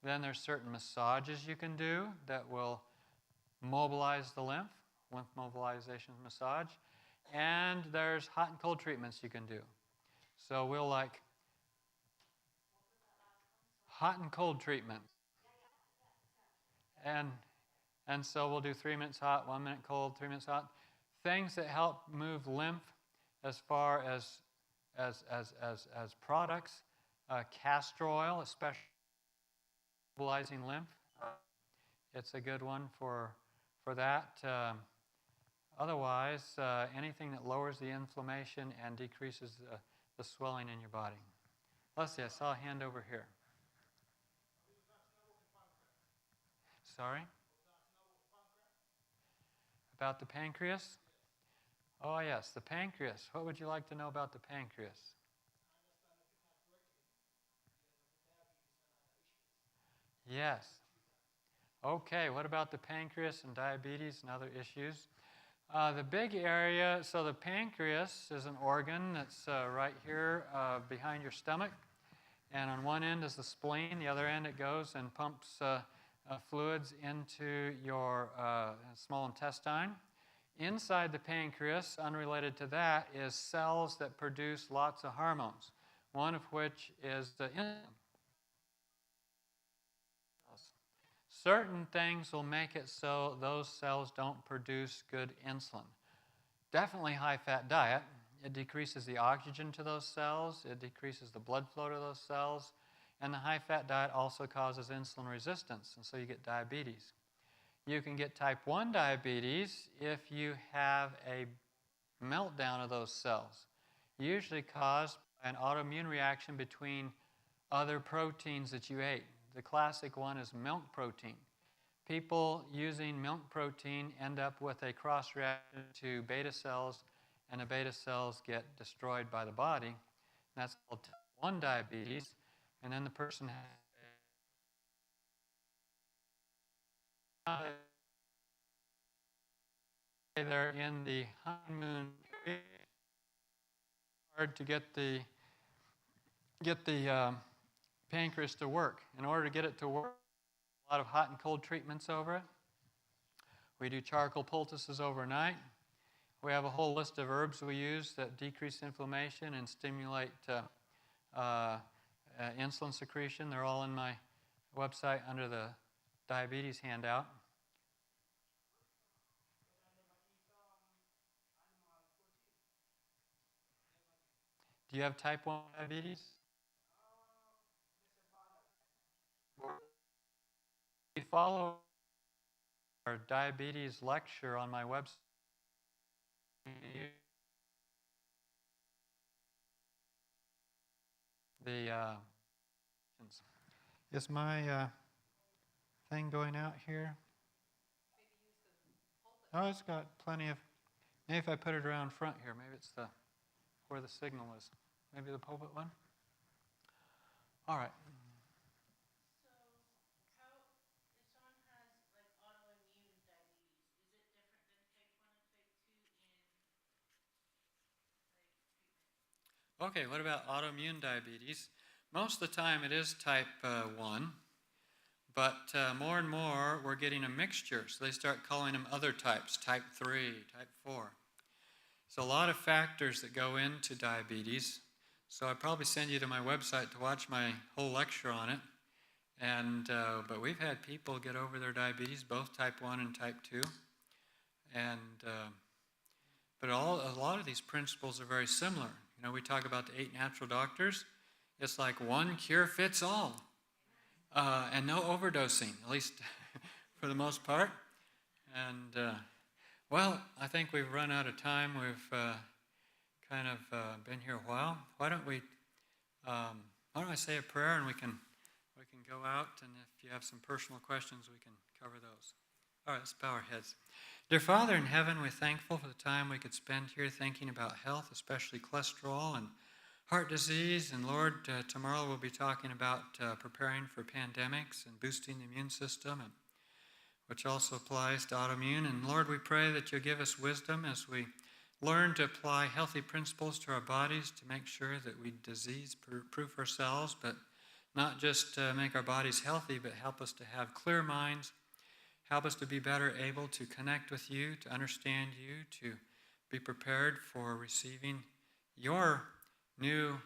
then there's certain massages you can do that will mobilize the lymph mobilization massage, and there's hot and cold treatments you can do. So we'll like hot and cold treatment. And so we'll do 3 minutes hot, 1 minute cold, 3 minutes hot. Things that help move lymph as far as products, castor oil, especially mobilizing lymph. It's a good one for that. Otherwise, anything that lowers the inflammation and decreases the swelling in your body. Let's see, I saw a hand over here. Sorry? About the pancreas? Oh, yes, the pancreas. What would you like to know about the pancreas? Yes. Okay, what about the pancreas and diabetes and other issues? The big area, so the pancreas is an organ that's right here behind your stomach. And on one end is the spleen, the other end it goes and pumps fluids into your small intestine. Inside the pancreas, unrelated to that, is cells that produce lots of hormones, one of which is the insulin. Certain things will make it so those cells don't produce good insulin. Definitely high-fat diet. It decreases the oxygen to those cells. It decreases the blood flow to those cells. And the high-fat diet also causes insulin resistance, and so you get diabetes. You can get type 1 diabetes if you have a meltdown of those cells, usually caused by an autoimmune reaction between other proteins that you ate. The classic one is milk protein. People using milk protein end up with a cross reaction to beta cells, and the beta cells get destroyed by the body. And that's called type 1 diabetes. And then the person has they're in the honeymoon period. Hard to get the pancreas to work. In order to get it to work, a lot of hot and cold treatments over it. We do charcoal poultices overnight. We have a whole list of herbs we use that decrease inflammation and stimulate insulin secretion. They're all in my website under the diabetes handout. Do you have type 1 diabetes? You follow our diabetes lecture on my website. Is my thing going out here? Oh, it's got plenty of. Maybe if I put it around front here, maybe it's where the signal is. Maybe the pulpit one. All right. So, how, if someone has like autoimmune diabetes, is it different than type 1 and type 2 in treatment? Okay, what about autoimmune diabetes? Most of the time it is type 1, but more and more we're getting a mixture. So they start calling them other types, type 3, type 4. So a lot of factors that go into diabetes. So I'd probably send you to my website to watch my whole lecture on it. And but we've had people get over their diabetes, both type 1 and type 2. And but a lot of these principles are very similar. You know, we talk about the 8 natural doctors. It's like one cure fits all, and no overdosing, at least for the most part. And, well, I think we've run out of time. We've kind of been here a while. Why don't I say a prayer, and we can go out, and if you have some personal questions, we can cover those. All right, let's bow our heads. Dear Father in heaven, we're thankful for the time we could spend here thinking about health, especially cholesterol and heart disease. And Lord, tomorrow we'll be talking about preparing for pandemics and boosting the immune system, and which also applies to autoimmune. And Lord, we pray that you'll give us wisdom as we learn to apply healthy principles to our bodies to make sure that we disease-proof ourselves, but not just make our bodies healthy, but help us to have clear minds, help us to be better able to connect with you, to understand you, to be prepared for receiving your new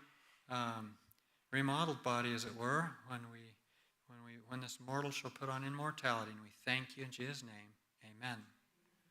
remodeled body, as it were, when this mortal shall put on immortality. And we thank you in Jesus' name. Amen.